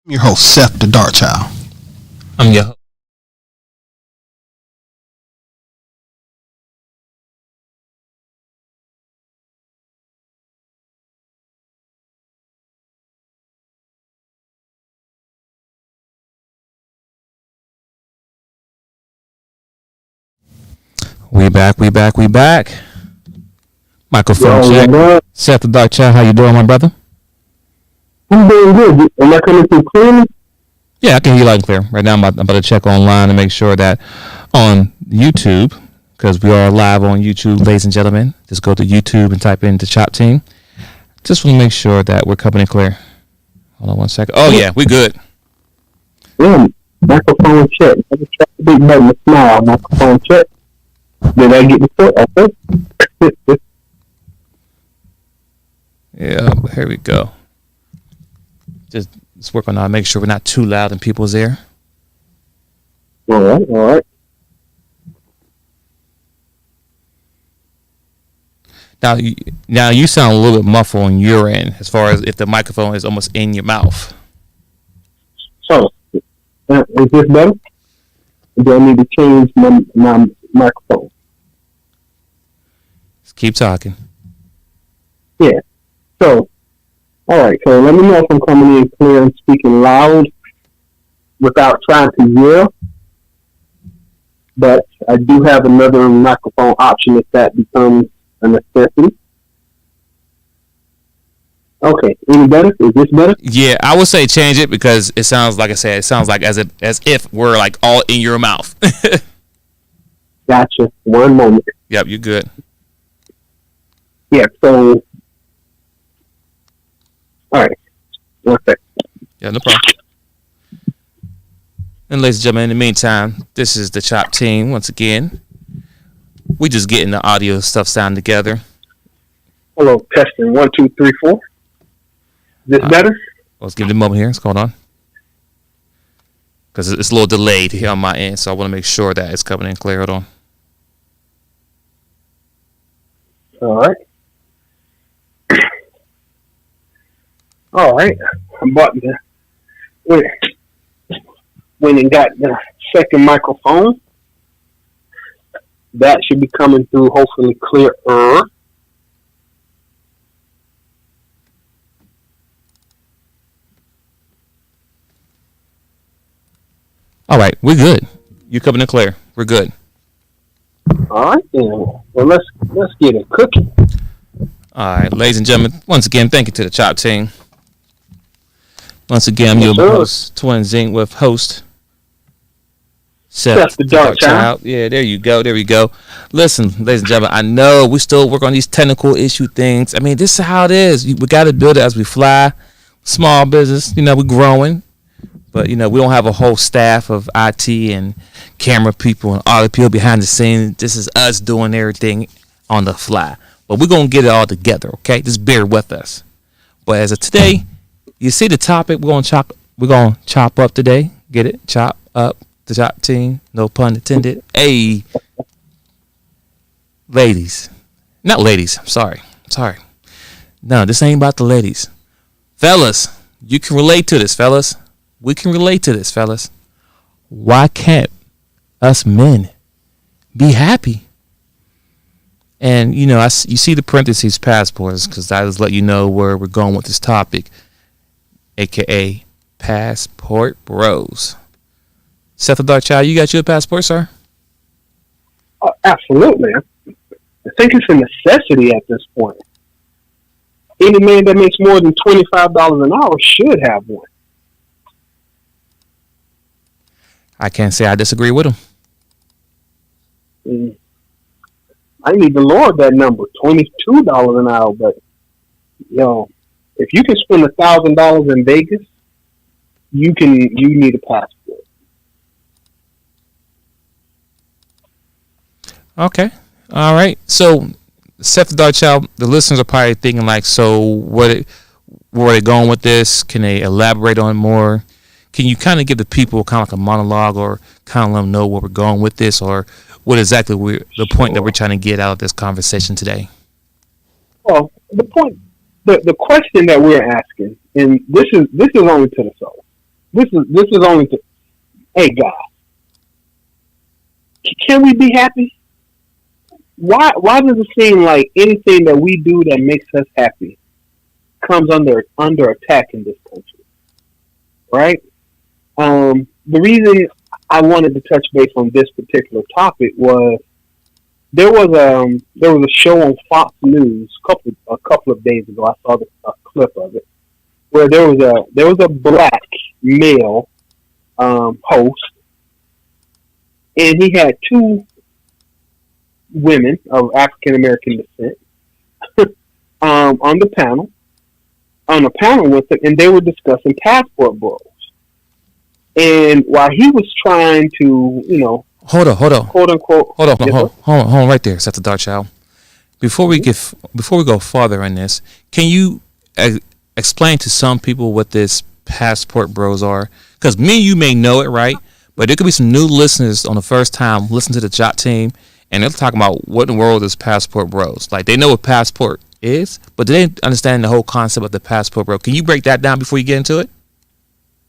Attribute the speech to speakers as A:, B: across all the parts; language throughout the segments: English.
A: I'm your host, Seth the Dark Child.
B: I'm your host. We back. Microphone check. Seth the Dark Child, how you doing, my brother?
C: I'm doing good. Am I coming through clearly?
B: Yeah, I can hear you loud and clear. Right now, I'm about to check online to make sure that on YouTube, because we are live on YouTube, ladies and gentlemen. Just go to YouTube and type in DaChop Team. Just want to make sure that we're coming in clear. Hold on one second. Oh, yeah, we good.
C: Yeah, microphone check. I just press the big button to smile. Microphone check. Did I get the foot? Okay.
B: Yeah, here we go. Just let's work on that. Make sure we're not too loud in people's ear.
C: All right.
B: Now you sound a little bit muffled on your end, as far as if the microphone is almost in your mouth.
C: So, is this better? Do I need to change my microphone?
B: Just keep talking.
C: Yeah. So, all right. So let me know if I'm coming in clear and speaking loud without trying to yell. But I do have another microphone option if that becomes a necessity. Okay. Any better? Is this better?
B: Yeah, I would say change it because it sounds like I said. It sounds like as if we're like all in your mouth.
C: Gotcha. One moment.
B: Yep, you're good.
C: Yeah. So. All right. One second.
B: Yeah, no problem. And ladies and gentlemen, in the meantime, this is the DaChop Team once again. We just getting the audio stuff sound together.
C: Hello, testing 1, 2, 3, 4. This better?
B: Let's give it a moment here. What's going on? Because it's a little delayed here on my end, so I want to make sure that it's coming in clear. Hold on.
C: All right. All right. I'm about to went and got the second microphone. That should be coming through hopefully clearer.
B: All right, we're good. You coming in clear. We're good.
C: All right, then. Well, let's get it cooking.
B: All right, ladies and gentlemen, once again, thank you to the DaChop Team. Once again, I'm your host, Twin Zinc, with host Seth the Dark Child. Yeah, there you go. There we go. Listen, ladies and gentlemen, I know we still work on these technical issue things. I mean, this is how it is. We got to build it as we fly. Small business, we're growing. But, we don't have a whole staff of IT and camera people and all the people behind the scenes. This is us doing everything on the fly. But we're going to get it all together, okay? Just bear with us. But as of today, you see the topic we're going to chop up today. Get it? Chop up the DaChop Team. No pun intended. Hey, ladies. Not ladies. I'm sorry. No, this ain't about the ladies. Fellas, you can relate to this, fellas. We can relate to this, fellas. Why can't us men be happy? And, you see the parentheses passports because I just let you know where we're going with this topic, a.k.a. Passport Bros. Seth the Dark Child, you got your passport, sir?
C: Oh, absolutely. I think it's a necessity at this point. Any man that makes more than $25 an hour should have one.
B: I can't say I disagree with him.
C: I need to lower that number, $22 an hour. But if you can spend $1,000 in Vegas, you need a passport.
B: Okay, all right. So, Seth the Dark Child, the listeners are probably thinking like, so where are they going with this? Can they elaborate on it more? Can you kind of give the people kind of like a monologue or kind of let them know where we're going with this or what exactly the point that we're trying to get out of this conversation today?
C: Well, the question that we're asking, and this is only to the soul. this is only to, hey guys, can we be happy? Why does it seem like anything that we do that makes us happy comes under attack in this country? Right? The reason I wanted to touch base on this particular topic was there was a show on Fox News a couple of days ago. I saw a clip of it where there was a black male host, and he had two women of African American descent on the panel with him, and they were discussing passport bros. And while he was trying to,
B: hold on,
C: quote unquote,
B: hold on, right there, Seth the Dark Child. Before we go farther on this, can you explain to some people what this passport bros are? Because me and you may know it, right? But there could be some new listeners on the first time listen to the DaChop Team, and they're talking about what in the world is passport bros. Like, they know what passport is, but they didn't understand the whole concept of the passport bro. Can you break that down before you get into it?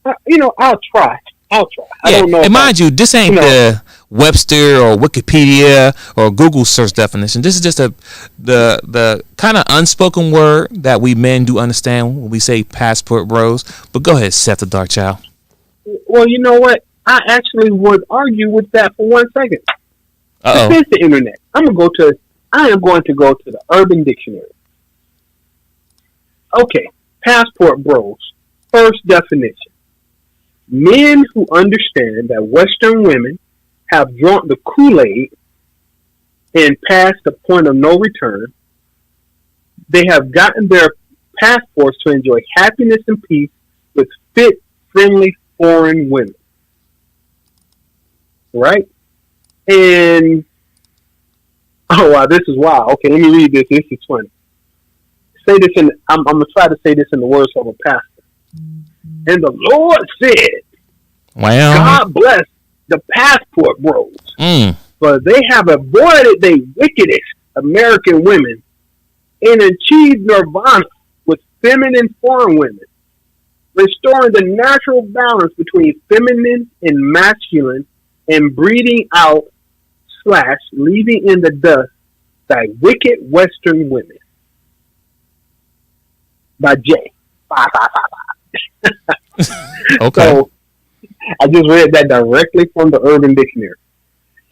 C: I'll try. I don't know.
B: And mind you, this ain't the Webster or Wikipedia or Google search definition. This is just the kind of unspoken word that we men do understand when we say passport bros. But go ahead, Seth the Dark Child.
C: Well, you know what? I actually would argue with that for 1 second.
B: Uh-oh.
C: This is the internet. I am going to go to the Urban Dictionary. Okay, passport bros. First definition. Men who understand that Western women have drunk the Kool-Aid and passed the point of no return. They have gotten their passports to enjoy happiness and peace with fit, friendly foreign women. Right? And, oh wow, this is wild. Okay, let me read this. This is funny. I'm going to try to say this in the words of a pastor. And the Lord said,
B: wow.
C: God bless the passport bros, for they have avoided the wickedest American women and achieved nirvana with feminine foreign women, restoring the natural balance between feminine and masculine, and breeding out / leaving in the dust thy wicked Western women. By J. 555.
B: Okay.
C: So I just read that directly from the Urban Dictionary.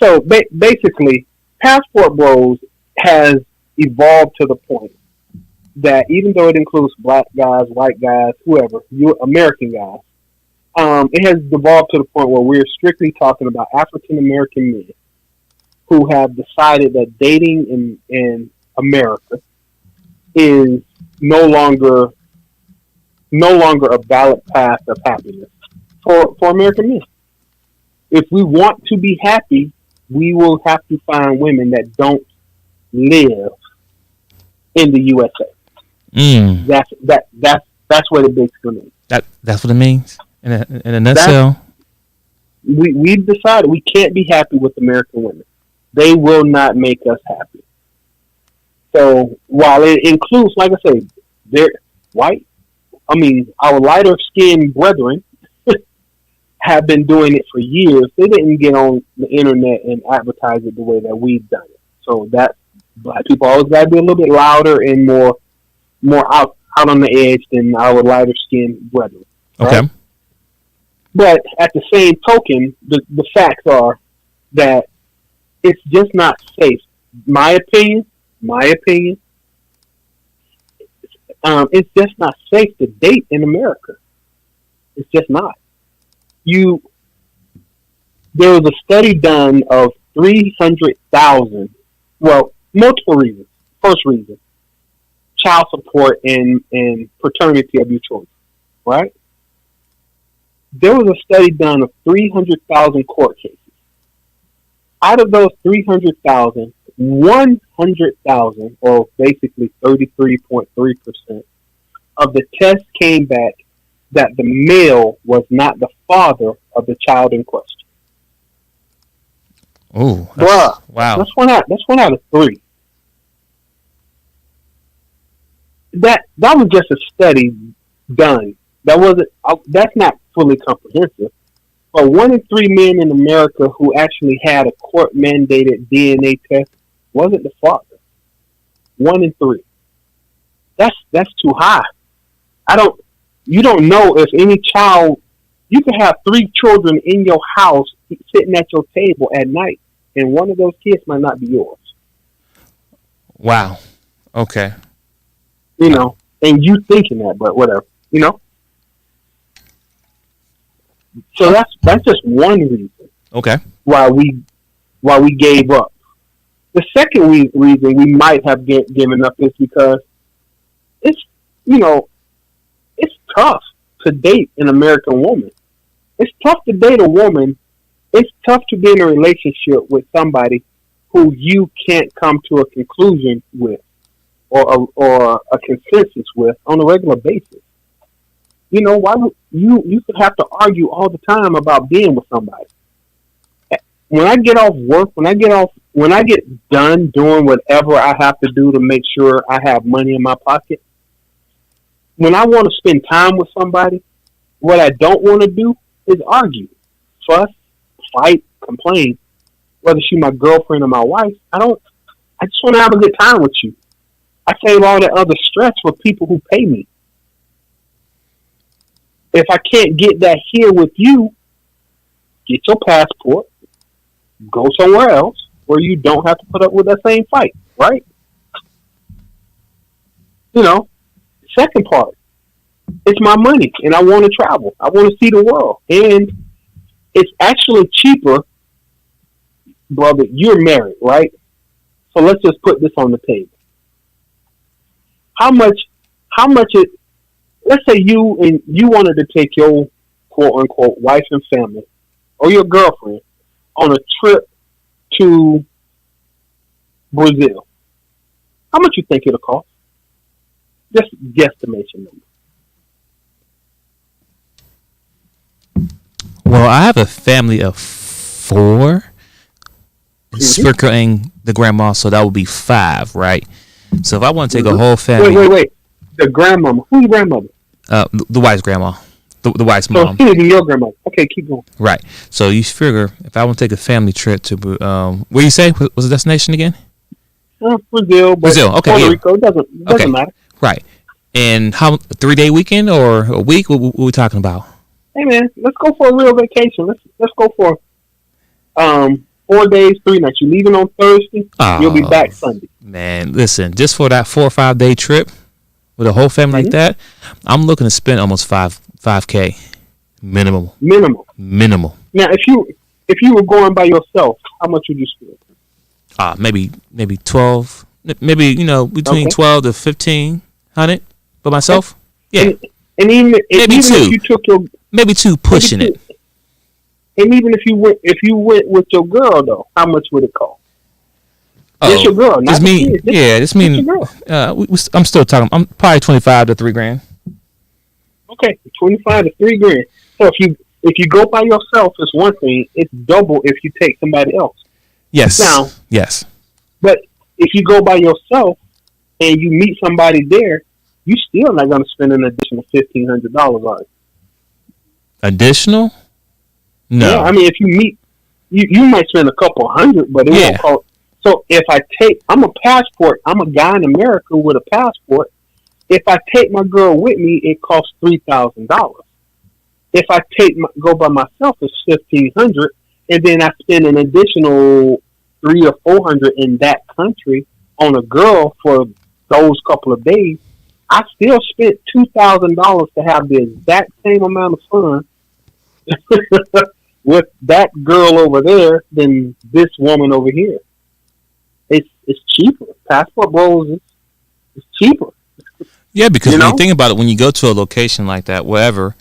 C: So basically, passport bros has evolved to the point that even though it includes black guys, white guys, whoever, American guys, it has evolved to the point where we're strictly talking about African American men who have decided that dating in America is no longer a valid path of happiness for American men. If we want to be happy, we will have to find women that don't live in the USA. That's what it basically means.
B: That's what it means in a nutshell.
C: We've decided we can't be happy with American women. They will not make us happy. So while it includes, like I say, they're white. Our lighter skinned brethren have been doing it for years. They didn't get on the internet and advertise it the way that we've done it. So that black people always got to be a little bit louder and more out on the edge than our lighter skinned brethren. Right?
B: Okay.
C: But at the same token, the facts are that it's just not safe. My opinion. It's just not safe to date in America. It's just not. There was a study done of 300,000. Well, multiple reasons. First reason, child support and paternity of your children. Right? There was a study done of 300,000 court cases. Out of those 300,000, 100,000, or basically 33.3% of the test came back that the male was not the father of the child in question.
B: Oh, wow!
C: That's one out of three. That was just a study done. That wasn't. That's not fully comprehensive. But 1 in 3 men in America who actually had a court mandated DNA test wasn't the father. 1 in 3. That's too high. You don't know if any child. You could have 3 children in your house sitting at your table at night, and one of those kids might not be yours.
B: Wow. Okay.
C: You know, and you thinking that, but whatever. You know. So that's just one reason.
B: Okay.
C: Why we gave up. The second reason we might have given up is because it's tough to date an American woman. It's tough to date a woman. It's tough to be in a relationship with somebody who you can't come to a conclusion with or a consensus with on a regular basis. You know, why you could have to argue all the time about being with somebody. When I get off work, when I get done doing whatever I have to do to make sure I have money in my pocket, when I want to spend time with somebody, what I don't want to do is argue, fuss, fight, complain. Whether she's my girlfriend or my wife, I just want to have a good time with you. I save all that other stress for people who pay me. If I can't get that here with you, get your passport, go somewhere else where you don't have to put up with that same fight, right? You know, second part, it's my money and I want to travel. I want to see the world. And it's actually cheaper, brother. You're married, right? So let's just put this on the table. How much let's say you wanted to take your quote unquote wife and family or your girlfriend on a trip to Brazil. How much you think it'll cost? Just guesstimation number.
B: Well, I have a family of 4, sprinkling the grandma, so that would be 5, right? So if I want to take a whole family,
C: wait, the grandmama. Who's your grandmother?
B: The wife's grandma, the wife's
C: so
B: mom.
C: So she's your grandmother. Okay, keep going.
B: Right. So you figure if I want to take a family trip to where you say was the destination again?
C: Brazil.
B: Brazil. Okay.
C: Puerto Rico. Doesn't matter.
B: Right. And how 3-day weekend or a week? What we talking about?
C: Hey man, let's go for a real vacation. Let's go for 4 days, 3 nights. You're leaving on Thursday. You'll be back Sunday.
B: Man, listen, just for that 4 or 5 day trip with a whole family like that, I'm looking to spend almost $5K minimum. Minimal. Now,
C: if you were going by yourself, how much would you spend?
B: Maybe 12. Maybe between 12 to 1500 by myself. Yeah.
C: And even if you took your
B: maybe 2 pushing it.
C: And even if you went with your girl though, how much would it cost? Just your girl, not me.
B: Yeah, this mean I'm still talking. I'm probably $25 to $3,000.
C: Okay, $25 to $3,000. So if you go by yourself, it's one thing. It's double if you take somebody else.
B: Yes.
C: Now,
B: yes.
C: But if you go by yourself and you meet somebody there, you still not going to spend an additional $1,500 on it.
B: Additional? No.
C: Yeah, I mean, if you meet, you might spend a couple hundred, but it won't cost. So if I'm a guy in America with a passport. If I take my girl with me, it costs $3,000. If I go by myself, it's $1,500, and then I spend an additional $300 or $400 in that country on a girl for those couple of days. I still spent $2,000 to have the exact same amount of fun with that girl over there than this woman over here. It's cheaper. Passport Bros is cheaper.
B: Yeah, because when you think about it, when you go to a location like that, wherever,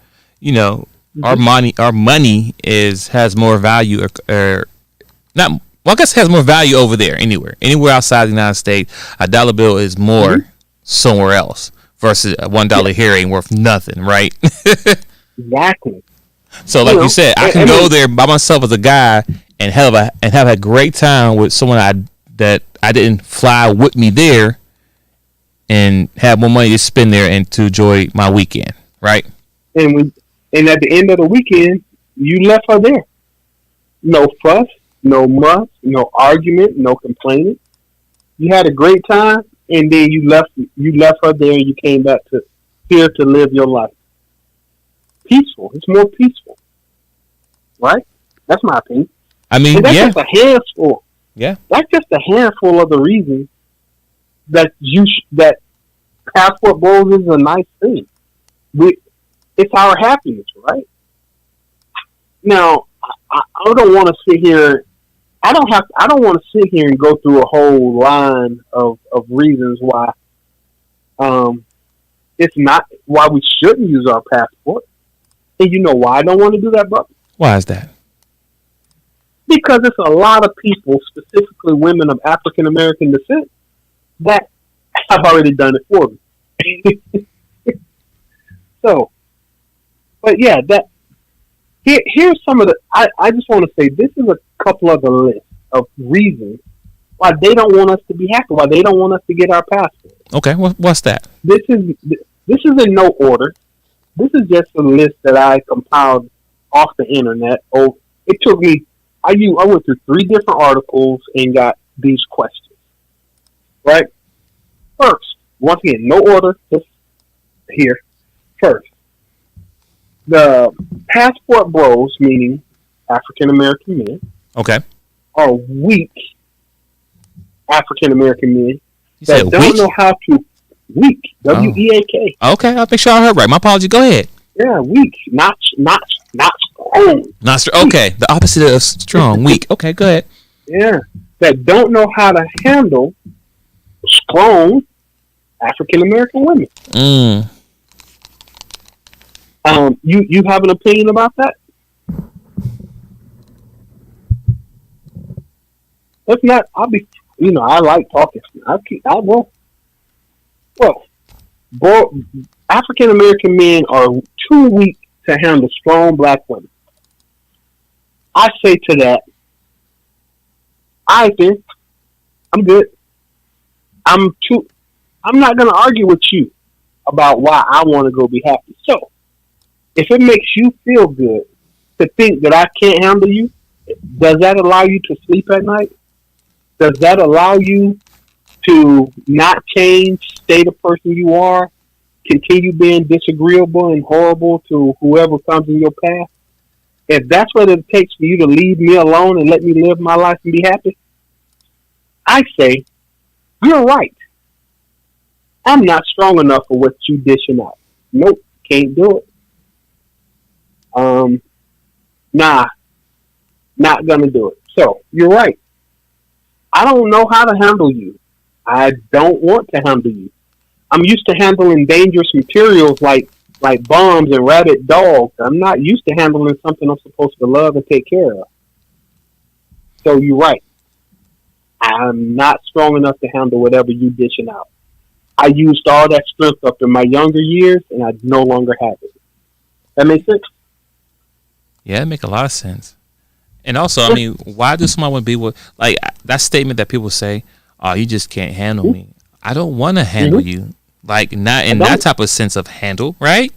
B: our money has more value or not. Well, I guess it has more value over there. Anywhere outside the United States, a dollar bill is more somewhere else versus a $1 here ain't worth nothing, right?
C: Exactly.
B: So, like you said, I can go there by myself as a guy and have a great time with someone that I didn't fly with me there, and have more money to spend there and to enjoy my weekend, right?
C: And And at the end of the weekend, you left her there. No fuss, no muss, no argument, no complaining. You had a great time, and then you left her there, and you came back to here to live your life. Peaceful. It's more peaceful, right? That's my opinion.
B: I mean,
C: and that's
B: yeah.
C: just a handful.
B: Yeah.
C: That's just a handful of the reasons that that passport bros is a nice thing. It's our happiness, right? Now, I don't want to sit here. I don't want to sit here and go through a whole line of reasons why it's not why we shouldn't use our passport. And you know why I don't want to do that, brother?
B: Why is that?
C: Because it's a lot of people, specifically women of African American descent, that have already done it for me. So, but yeah, here's some of the. I just want to say this is a couple of the list of reasons why they don't want us to be happy, why they don't want us to get our passport.
B: Okay, what's that?
C: This is in no order. This is just a list that I compiled off the internet. Oh, it took me. I went through 3 different articles and got these questions. Right. First, once again, no order. Just here. First, the passport bros, meaning African American men,
B: okay,
C: are weak African American men
B: you
C: that
B: said
C: don't
B: weak?
C: know how to WEAK.
B: Okay, I'll make sure I heard right. My apology. Go ahead.
C: Yeah, weak, not strong.
B: Okay, the opposite of strong. Weak. Okay, go ahead.
C: Yeah, that don't know how to handle strong African American women. You have an opinion about that? If not, I'll be. I like talking. I will. Well, African American men are too weak to handle strong black women. I say to that, I think I'm good. I'm not going to argue with you about why I want to go be happy. So, if it makes you feel good to think that I can't handle you, does that allow you to sleep at night? Does that allow you to not change, stay the person you are, continue being disagreeable and horrible to whoever comes in your path? If that's what it takes for you to leave me alone and let me live my life and be happy, I say, you're right. I'm not strong enough for what you dishing out. Nope, can't do it. Nah, not gonna do it. So, you're right. I don't know how to handle you. I don't want to handle you. I'm used to handling dangerous materials like bombs and rabid dogs. I'm not used to handling something I'm supposed to love and take care of. So you're right. I'm not strong enough to handle whatever you dishing out. I used all that strength up in my younger years, and I no longer have it. That makes sense?
B: Yeah, it makes a lot of sense. And also, I mean, why does someone want to be with, like, that statement that people say, oh, you just can't handle me. I don't want to handle you. Like, not in that type of sense of handle, right?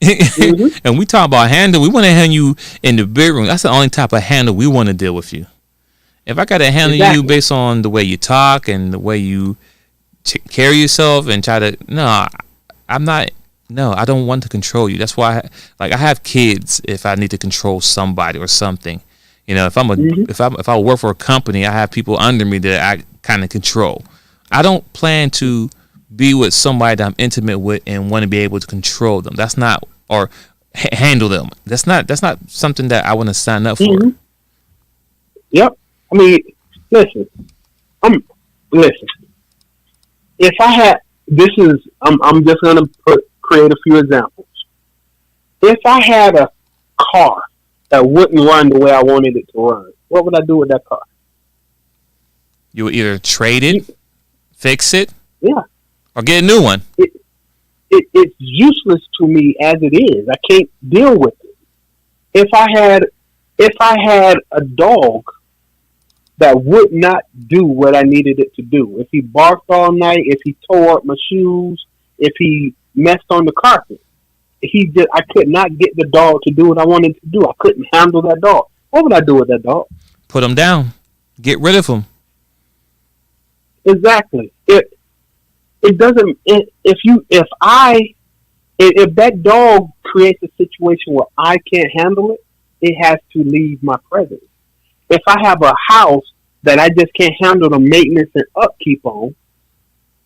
B: And we talk about handle, we want to handle you in the bedroom. That's the only type of handle we want to deal with you. If I got to handle you based on the way you talk and the way you carry yourself and try to, I don't want to control you. That's why, I have kids if I need to control somebody or something. If if I work for a company, I have people under me that I kind of control. I don't plan to be with somebody that I'm intimate with and want to be able to control them. That's not, or handle them. That's not something that I want to sign up for.
C: Yep. I mean, listen. If I had, I'm just gonna create a few examples. If I had a car that wouldn't run the way I wanted it to run, what would I do with that car?
B: You would either trade it, fix it,
C: yeah,
B: or get a new one.
C: It's useless to me as it is. I can't deal with it. If I had a dog that would not do what I needed it to do, if he barked all night, if he tore up my shoes, if he messed on the carpet, I could not get the dog to do what I wanted to do. I couldn't handle that dog. What would I do with that dog?
B: Put him down. Get rid of him.
C: Exactly. It doesn't. If that dog creates a situation where I can't handle it, it has to leave my presence. If I have a house that I just can't handle the maintenance and upkeep on,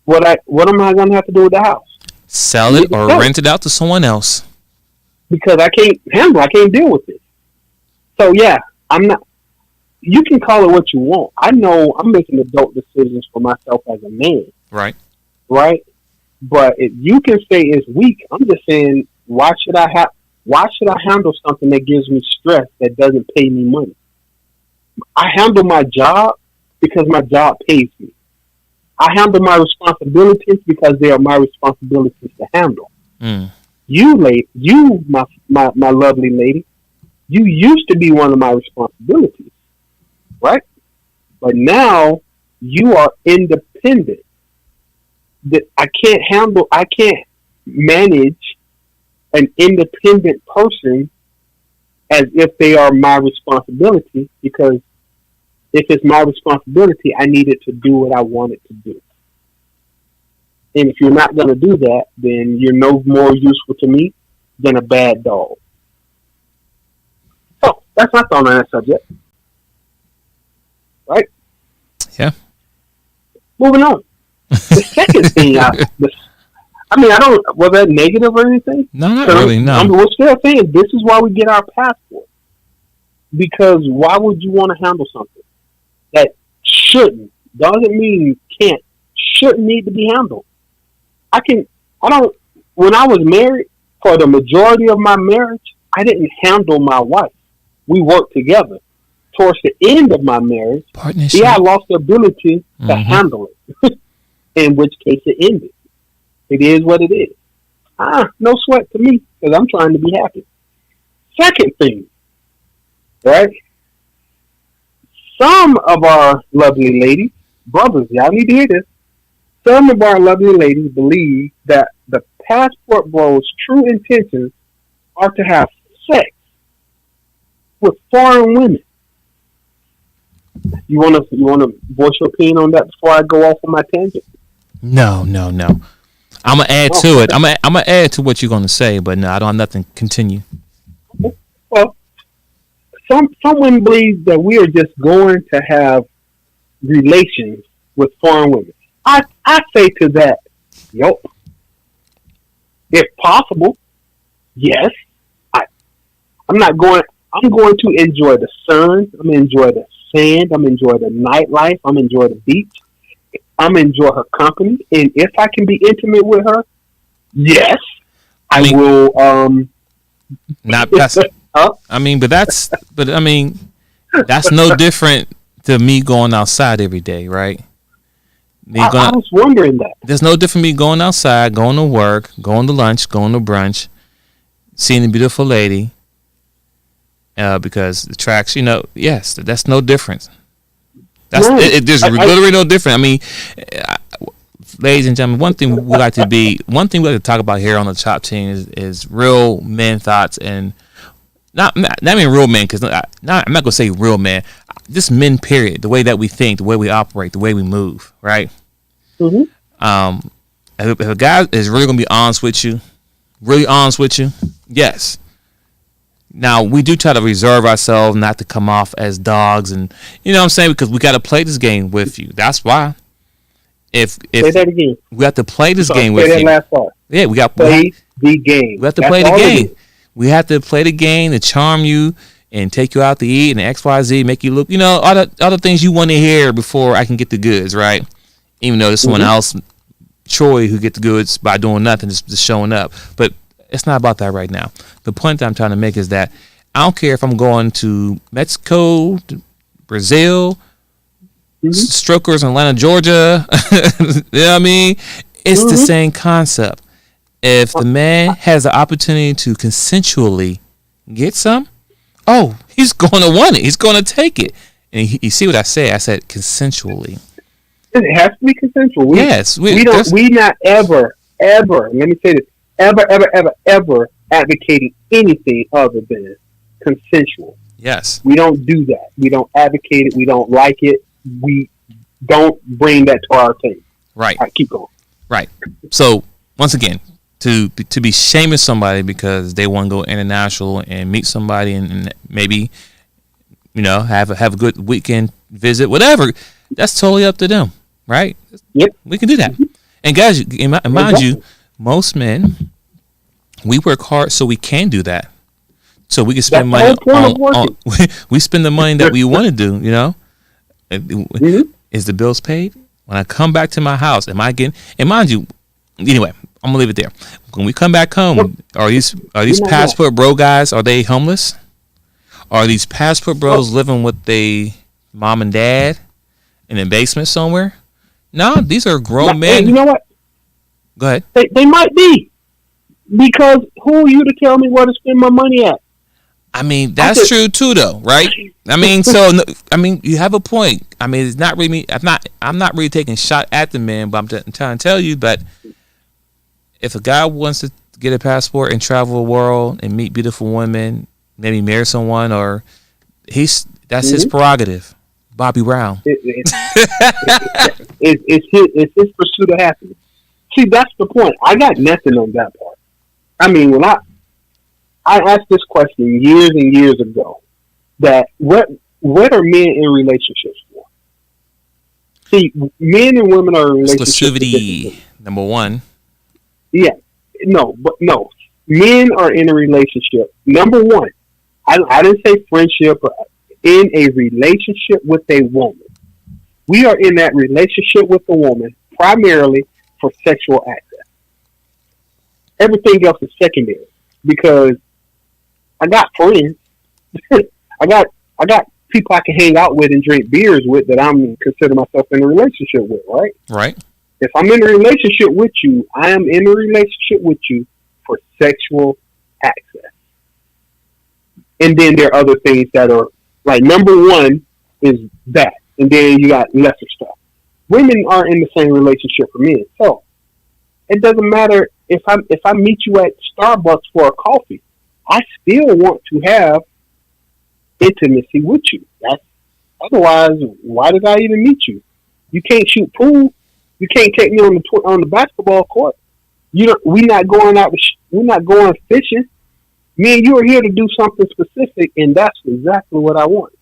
C: what am I going to have to do with the house?
B: Sell it or rent it out to someone else.
C: Because I can't handle it. I can't deal with it. So, yeah, I'm not. You can call it what you want. I know I'm making adult decisions for myself as a man.
B: Right.
C: Right? But if you can say it's weak, I'm just saying, why should I handle something that gives me stress that doesn't pay me money? I handle my job because my job pays me. I handle my responsibilities because they are my responsibilities to handle. You, my lovely lady, you used to be one of my responsibilities, right? But now you are independent. That I can't manage an independent person as if they are my responsibility, because if it's my responsibility, I need it to do what I want it to do. And if you're not going to do that, then you're no more useful to me than a bad dog. So that's my thought on that subject. Right?
B: Yeah.
C: Moving on. The second thing, was that negative or anything?
B: No, not really, no.
C: We're still saying this is why we get our passport. Because why would you want to handle something that doesn't mean shouldn't need to be handled? When I was married, for the majority of my marriage, I didn't handle my wife. We worked together. Towards the end of my marriage, I lost the ability to handle it. In which case it ended. It is what it is. No sweat to me, because I'm trying to be happy. Second thing, right? Some of our lovely ladies, brothers, y'all need to hear this. Some of our lovely ladies believe that the passport bros' true intentions are to have sex with foreign women. You wanna voice your opinion on that before I go off on my tangent?
B: No. I'm gonna add to it. I'm gonna add to what you're gonna say, but no, I don't have nothing. Continue.
C: Well, some women believe that we are just going to have relations with foreign women. I say to that, if possible, yes. I'm going to enjoy the sun. I'm going to enjoy the sand. I'm going to enjoy the nightlife. I'm going to enjoy the beach. I'm going to enjoy her company. And if I can be intimate with her, yes, I will.
B: That's no different to me going outside every day, right?
C: I was wondering that.
B: There's no different me going outside, going to work, going to lunch, going to brunch, seeing a beautiful lady. Because the tracks, yes, that's no difference. There's literally no different. I mean, ladies and gentlemen, one thing we like to talk about here on the DaChop Team is real men thoughts, and not even real men, because I'm not gonna say real men, just men. Period. The way that we think, the way we operate, the way we move, right? Mm-hmm. If a guy is really gonna be honest with you, yes. Now, we do try to reserve ourselves not to come off as dogs, and you know what I'm saying, because we got to play this game with you. That's why. If say that again. We have to play this game with you. Say that last part. Yeah, we got to play
C: the game.
B: We have to play the game. We have to play the game to charm you and take you out to eat and XYZ, make you look, all the things you want to hear before I can get the goods, right? Even though there's someone else, Troy, who get the goods by doing nothing, just showing up. But it's not about that right now. The point that I'm trying to make is that I don't care if I'm going to Mexico, to Brazil, Strokers in Atlanta, Georgia. You know what I mean? It's the same concept. If the man has the opportunity to consensually get some, he's going to want it. He's going to take it. And you see what I say? I said consensually.
C: It has to be consensual. We not ever, let me say this, ever advocating anything other than consensual.
B: Yes.
C: We don't do that. We don't advocate it. We don't like it. We don't bring that to our table.
B: Right.
C: All right, keep going.
B: Right. So once again, to be shaming somebody because they want to go international and meet somebody and maybe, you know, have a good weekend visit, whatever, that's totally up to them, right?
C: Yep.
B: We can do that. And guys, mind you, most men, we work hard so we can do that. So we can spend money on we spend the money that we want to do, you know? Is the bills paid? When I come back to my house, am I getting, and mind you, anyway, I'm gonna leave it there. When we come back home, are these passport bro guys, are they homeless? Are these passport bros living with their mom and dad in a basement somewhere? No, these are grown men.
C: Hey, you know what?
B: Go ahead.
C: They might be. Because who are you to tell me where to spend my money at?
B: I mean, that's true too, though, right? I mean, you have a point. I mean, it's not really me. I'm not really taking shot at the man, but I'm trying to tell you that if a guy wants to get a passport and travel the world and meet beautiful women, maybe marry someone, or that's his prerogative. Bobby Brown.
C: It's his pursuit of happiness. See, that's the point. I got nothing on that part. I mean, when I asked this question years and years ago, that what are men in relationships for? See, men and women are in relationships.
B: Exclusivity, number one.
C: Yeah, no. Men are in a relationship. Number one, I didn't say friendship, but in a relationship with a woman. We are in that relationship with a woman primarily for sexual access. Everything else is secondary because I got friends. I got people I can hang out with and drink beers with that I'm consider myself in a relationship with, right?
B: Right.
C: If I'm in a relationship with you, I am in a relationship with you for sexual access. And then there are other things that are like number one is that. And then you got lesser stuff. Women are in the same relationship for men. So it doesn't matter if I meet you at Starbucks for a coffee, I still want to have intimacy with you. Otherwise, why did I even meet you? You can't shoot pool. You can't take me on the basketball court. We're not going out. We're not going fishing. Me and you are here to do something specific, and that's exactly what I want.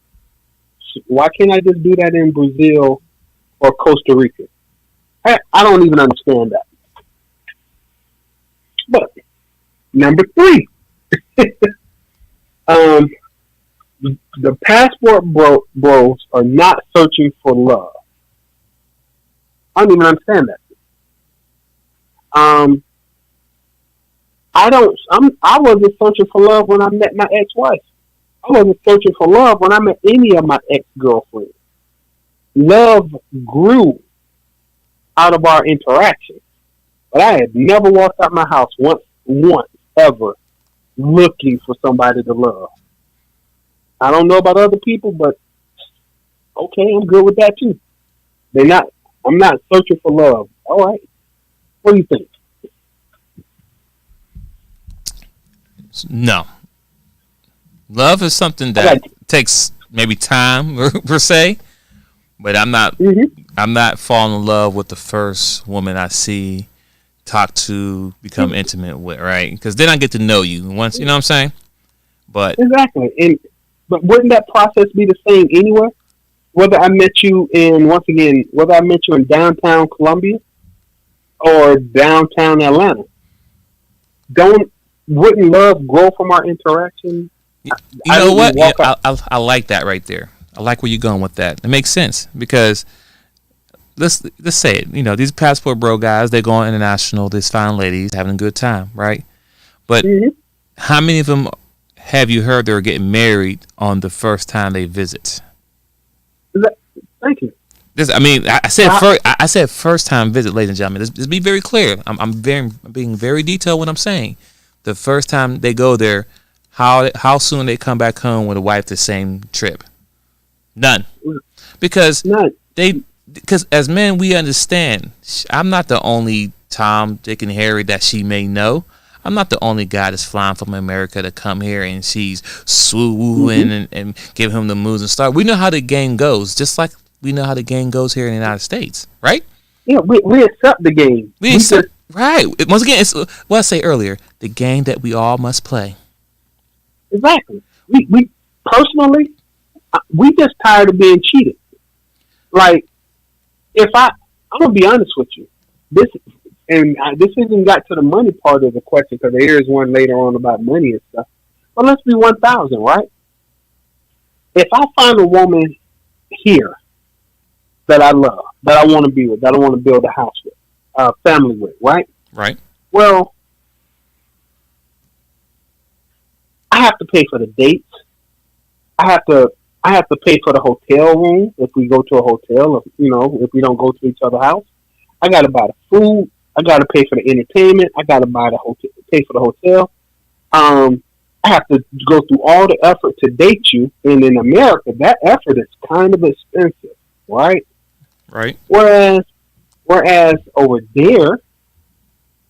C: So why can't I just do that in Brazil or Costa Rica? I don't even understand that. But number 3, the passport bros are not searching for love. I don't even understand that. I wasn't searching for love when I met my ex-wife. I wasn't searching for love when I met any of my ex-girlfriends. Love grew out of our interaction. But I had never walked out my house once ever looking for somebody to love. I don't know about other people, but okay, I'm good with that too. I'm not searching for love. All right. What do you think?
B: No. Love is something that takes maybe time per se, but I'm not falling in love with the first woman I see, talk to, become intimate with, right? Because then I get to know you once, you know what I'm saying? But
C: exactly. But wouldn't that process be the same anywhere? Whether I met you in downtown Columbia or downtown Atlanta, wouldn't love grow from our interaction?
B: You know what? Yeah, I like that right there. I like where you're going with that. It makes sense because let's say it. You know, these passport bro guys, they're going international. These fine ladies having a good time, right? But how many of them have you heard they're getting married on the first time they visit?
C: Thank you.
B: I said first time visit, ladies and gentlemen. Let's be very clear. I'm being very detailed when I'm saying the first time they go there. How soon they come back home with a wife the same trip? None. Because as men we understand I'm not the only Tom, Dick, and Harry that she may know. I'm not the only guy that's flying from America to come here and she's swooing and give him the moves and start. We know how the game goes, just like we know how the game goes here in the United States, right?
C: Yeah, we accept the game.
B: We accept, right. Once again, it's what I say earlier, the game that we all must play.
C: Exactly. We personally, we just tired of being cheated. Like, I'm gonna be honest with you, this hasn't got to the money part of the question because there is one later on about money and stuff. But let's be 1,000, right? If I find a woman here that I love, that I want to be with, that I want to build a house with, family with, right?
B: Right.
C: Well, I have to pay for the dates. I have to pay for the hotel room if we go to a hotel. If we don't go to each other's house, I got to buy the food. I got to pay for the entertainment. I got to pay for the hotel. I have to go through all the effort to date you. And in America, that effort is kind of expensive, right?
B: Right.
C: Whereas over there,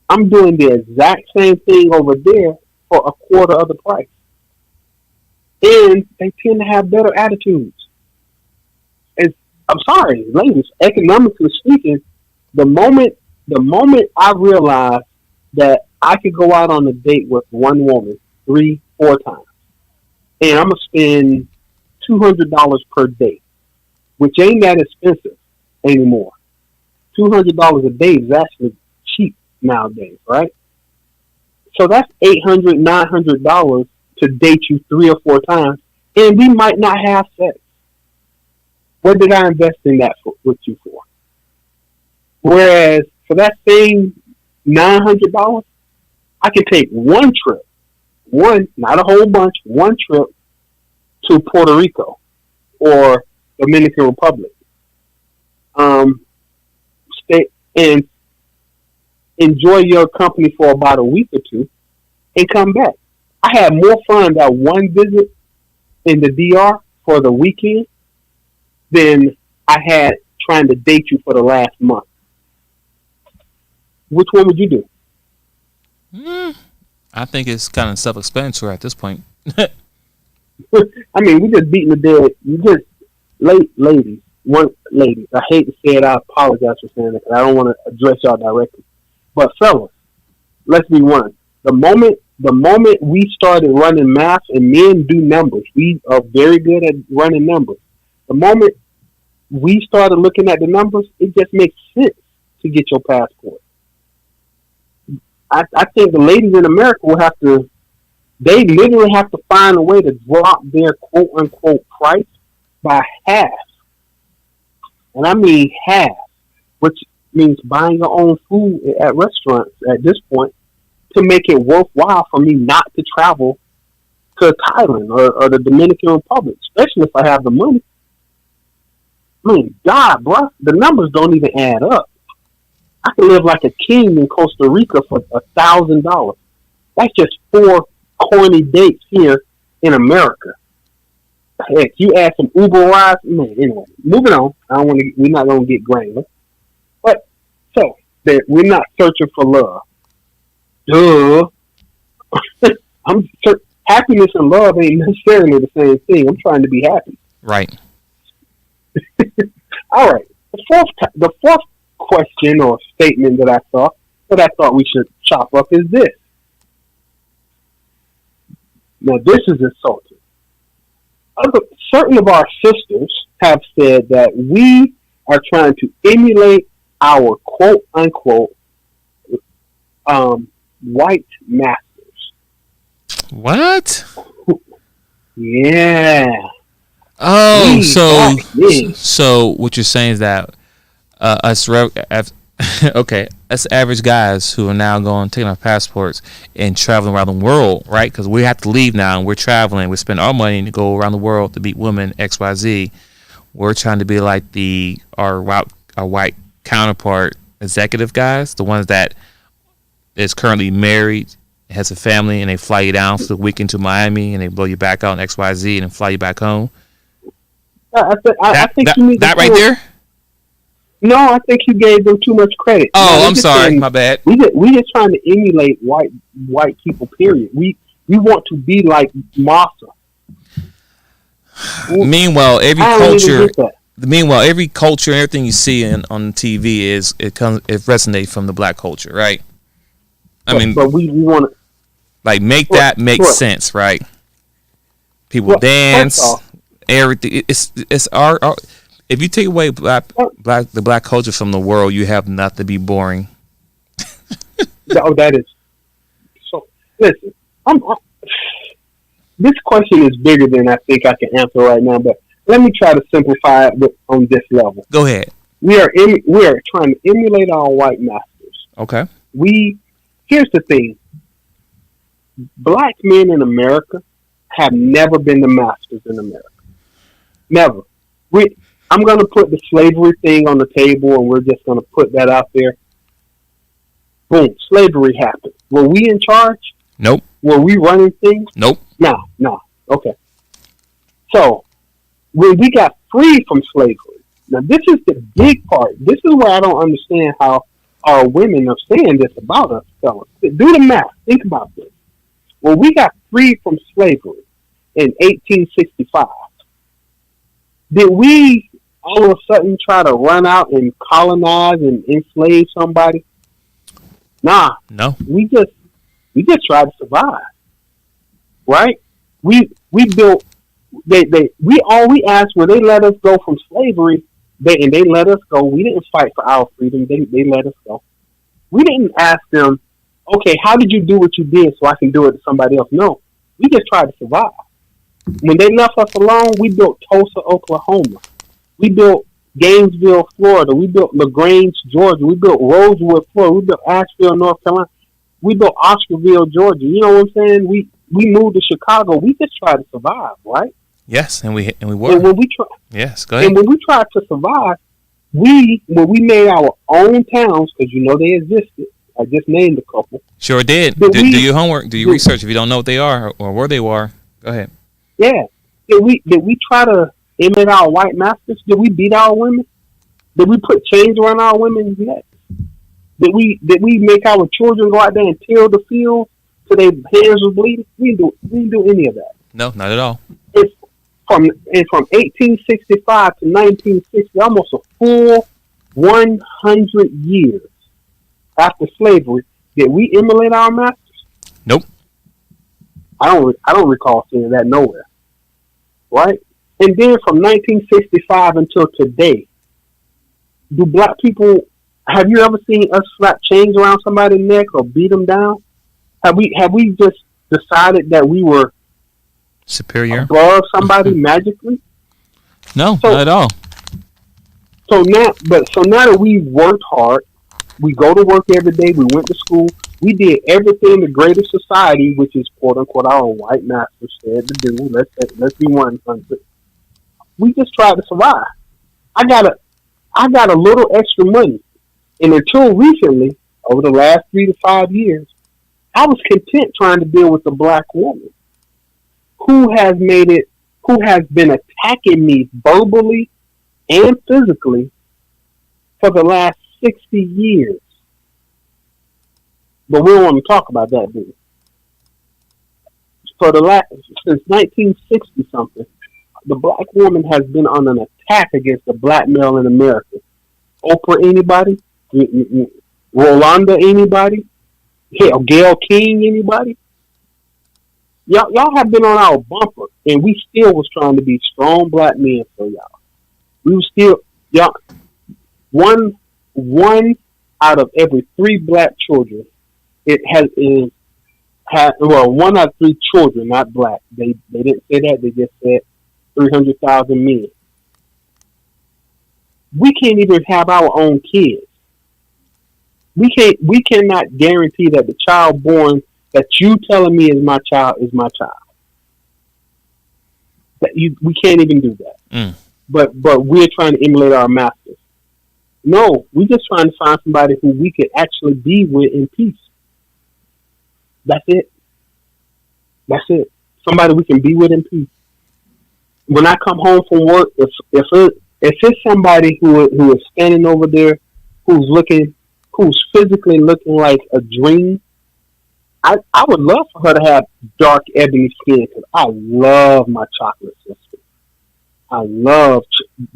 C: I'm doing the exact same thing over there for a quarter of the price. And they tend to have better attitudes. I'm sorry, ladies, economically speaking, the moment I realized that I could go out on a date with one woman 3-4 times, and I'm gonna spend $200 per date, which ain't that expensive anymore. $200 a day is actually cheap nowadays, right? So that's $800-900 to date you 3 or 4 times, and we might not have sex. What did I invest in that with you for? Whereas for that same $900, I can take one trip, not a whole bunch, one trip to Puerto Rico or Dominican Republic. Stay and enjoy your company for about a week or two, and come back. I had more fun that one visit in the DR for the weekend than I had trying to date you for the last month. Which one would you do?
B: I think it's kind of self-explanatory at this point.
C: I mean, we just beating the dead. You just, ladies. I hate to say it. I apologize for saying it because I don't want to address y'all directly. But fellas, let's be one. The moment we started running math, and men do numbers, we are very good at running numbers. The moment we started looking at the numbers, it just makes sense to get your passport. I think the ladies in America they literally have to find a way to drop their quote unquote price by half. And I mean half, which means buying your own food at restaurants at this point to make it worthwhile for me not to travel to Thailand or the Dominican Republic, especially if I have the money. I mean, God, bro, the numbers don't even add up. I can live like a king in Costa Rica for $1,000. That's just 4 corny dates here in America. Heck, you add some Uber rides, man. Anyway, moving on. We're not gonna get granular, but so that we're not searching for love. Duh. Happiness and love ain't necessarily the same thing. I'm trying to be happy.
B: Right.
C: All right. The fourth question or statement that I thought we should chop up is this. Now, this is insulting. Certain of our sisters have said that we are trying to emulate our quote unquote white masters.
B: What?
C: Yeah.
B: Oh, so what you're saying is that us average guys who are now taking our passports and traveling around the world, right? Because we have to leave now and we're traveling. We spend our money to go around the world to meet women XYZ. We're trying to be like our white counterpart executive guys, the ones that is currently married, has a family, and they fly you down for the weekend to Miami and they blow you back out in XYZ and then fly you back home.
C: I think you need
B: that right there.
C: No, I think you gave them too much credit.
B: Oh,
C: No,
B: I'm sorry. My bad.
C: We just trying to emulate white people. Period. We want to be like Massa.
B: Meanwhile, every
C: I don't even
B: culture.
C: get that.
B: Meanwhile, every culture, everything you see on TV it resonates from the black culture, right? I mean,
C: but we want to
B: like make that make sense, right? People dance, everything. It's our. If you take away the black culture from the world, you have nothing to be boring.
C: Oh, that is so. Listen, this question is bigger than I think I can answer right now, but let me try to simplify it on this level.
B: Go ahead.
C: We are trying to emulate our white masters.
B: Okay.
C: Here's the thing. Black men in America have never been the masters in America. Never. I'm going to put the slavery thing on the table, and we're just going to put that out there. Boom. Slavery happened. Were we in charge?
B: Nope.
C: Were we running things?
B: Nope.
C: No. Okay. So, when we got free from slavery, now this is the big part. This is where I don't understand how our women are saying this about us, fellas. Do the math. Think about this. When we got free from slavery in 1865, did we all of a sudden try to run out and colonize and enslave somebody? Nah.
B: No.
C: We just tried to survive. Right? We built all we asked were they let us go from slavery, they let us go. We didn't fight for our freedom. They let us go. We didn't ask them, okay, how did you do what you did so I can do it to somebody else? No. We just tried to survive. When they left us alone, we built Tulsa, Oklahoma. We built Gainesville, Florida. We built LaGrange, Georgia. We built Rosewood, Florida. We built Asheville, North Carolina. We built Oscarville, Georgia. You know what I'm saying? We moved to Chicago. We just tried to survive, right?
B: Yes, and we were.
C: And when we tried,
B: yes, go ahead.
C: And when we tried to survive, when we made our own towns, because you know they existed. I just named a couple.
B: Sure did. Do your homework. Do your research if you don't know what they are or where they were. Go ahead.
C: Yeah. Did we try to emulate our white masters? Did we beat our women? Did we put chains around our women's necks? Did we make our children go out there and till the field till their hands were bleeding? We didn't do any of that.
B: No, not at all.
C: It's from 1865 to 1960, almost a full 100 years after slavery, did we emulate our masters?
B: Nope.
C: I don't recall seeing that nowhere. Right? And then from 1965 until today, do black people, have you ever seen us slap chains around somebody's neck or beat them down? Have we just decided that we were
B: superior
C: above somebody magically?
B: No, not at all.
C: So now that we worked hard, we go to work every day, we went to school, we did everything the greater society, which is quote unquote our white masters said to do. Let's be 100. We just tried to survive. I got a little extra money, and until recently, over the last 3 to 5 years, I was content trying to deal with the black woman who has been attacking me verbally and physically for the last 60 years. But we don't want to talk about that, do we? Since 1960 something, the black woman has been on an attack against the black male in America. Oprah, anybody? Rolanda, anybody? Hell, Gayle King, anybody? Y'all have been on our bumper, and we still was trying to be strong black men for y'all. We were still one out of every 3 black children. One out of 3 children, not black. They didn't say that. They just said 300,000 men. We can't even have our own kids. We cannot guarantee that the child born that you telling me is my child is my child. We can't even do that. But we're trying to emulate our masters. No, we're just trying to find somebody who we could actually be with in peace. That's it. Somebody we can be with in peace. When I come home from work, if if it's somebody who is standing over there, who's physically looking like a dream, I would love for her to have dark ebony skin because I love my chocolate sister. I love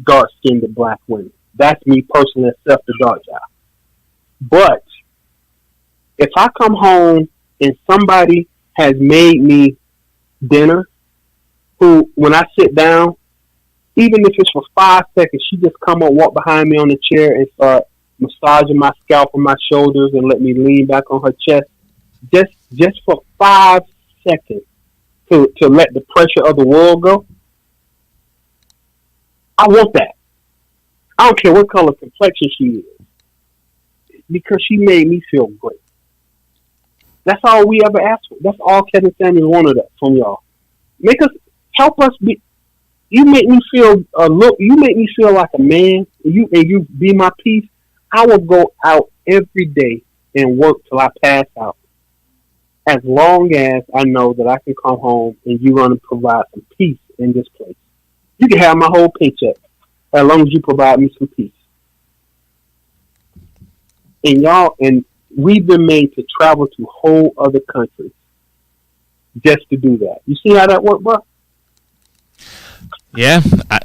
C: dark skinned black women. That's me personally, except the dark child. But if I come home and somebody has made me dinner, who when I sit down, even if it's for 5 seconds, she just come up, walk behind me on the chair and start massaging my scalp and my shoulders and let me lean back on her chest, just for 5 seconds to let the pressure of the world go. I want that. I don't care what color complexion she is, because she made me feel great. That's all we ever asked for. That's all Kevin Samuels wanted from y'all. Help us be. You make me feel You make me feel like a man. You be my peace. I will go out every day and work till I pass out, as long as I know that I can come home and you're going to provide some peace in this place. You can have my whole paycheck as long as you provide me some peace. And we've been made to travel to whole other countries just to do that. You see how that worked, bro?
B: Yeah, I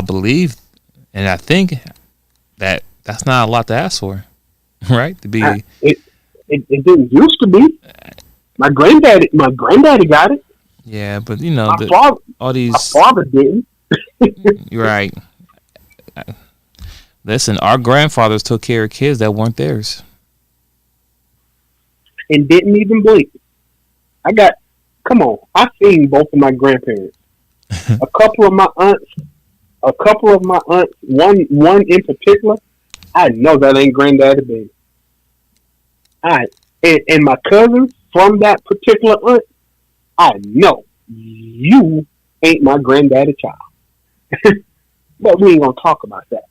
B: believe, and I think that that's not a lot to ask for, right? To be,
C: it didn't used to be. My granddaddy got it.
B: Yeah, but
C: my father didn't.
B: You're right. Listen, our grandfathers took care of kids that weren't theirs,
C: and didn't even blink. Come on, I've seen both of my grandparents. A couple of my aunts, one in particular, I know that ain't granddaddy baby. And my cousins from that particular aunt, I know you ain't my granddaddy child. But we ain't gonna talk about that,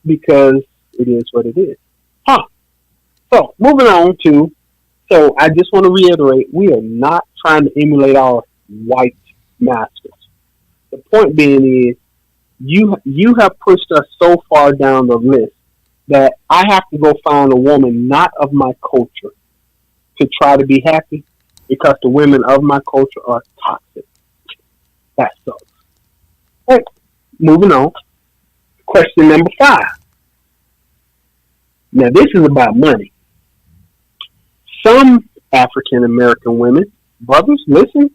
C: because it is what it is. So moving on to. So I just want to reiterate, we are not trying to emulate our white masters. The point being is, you have pushed us so far down the list that I have to go find a woman not of my culture to try to be happy, because the women of my culture are toxic. That sucks. All right, moving on. Question number 5. Now this is about money. Some African American women, brothers, listen,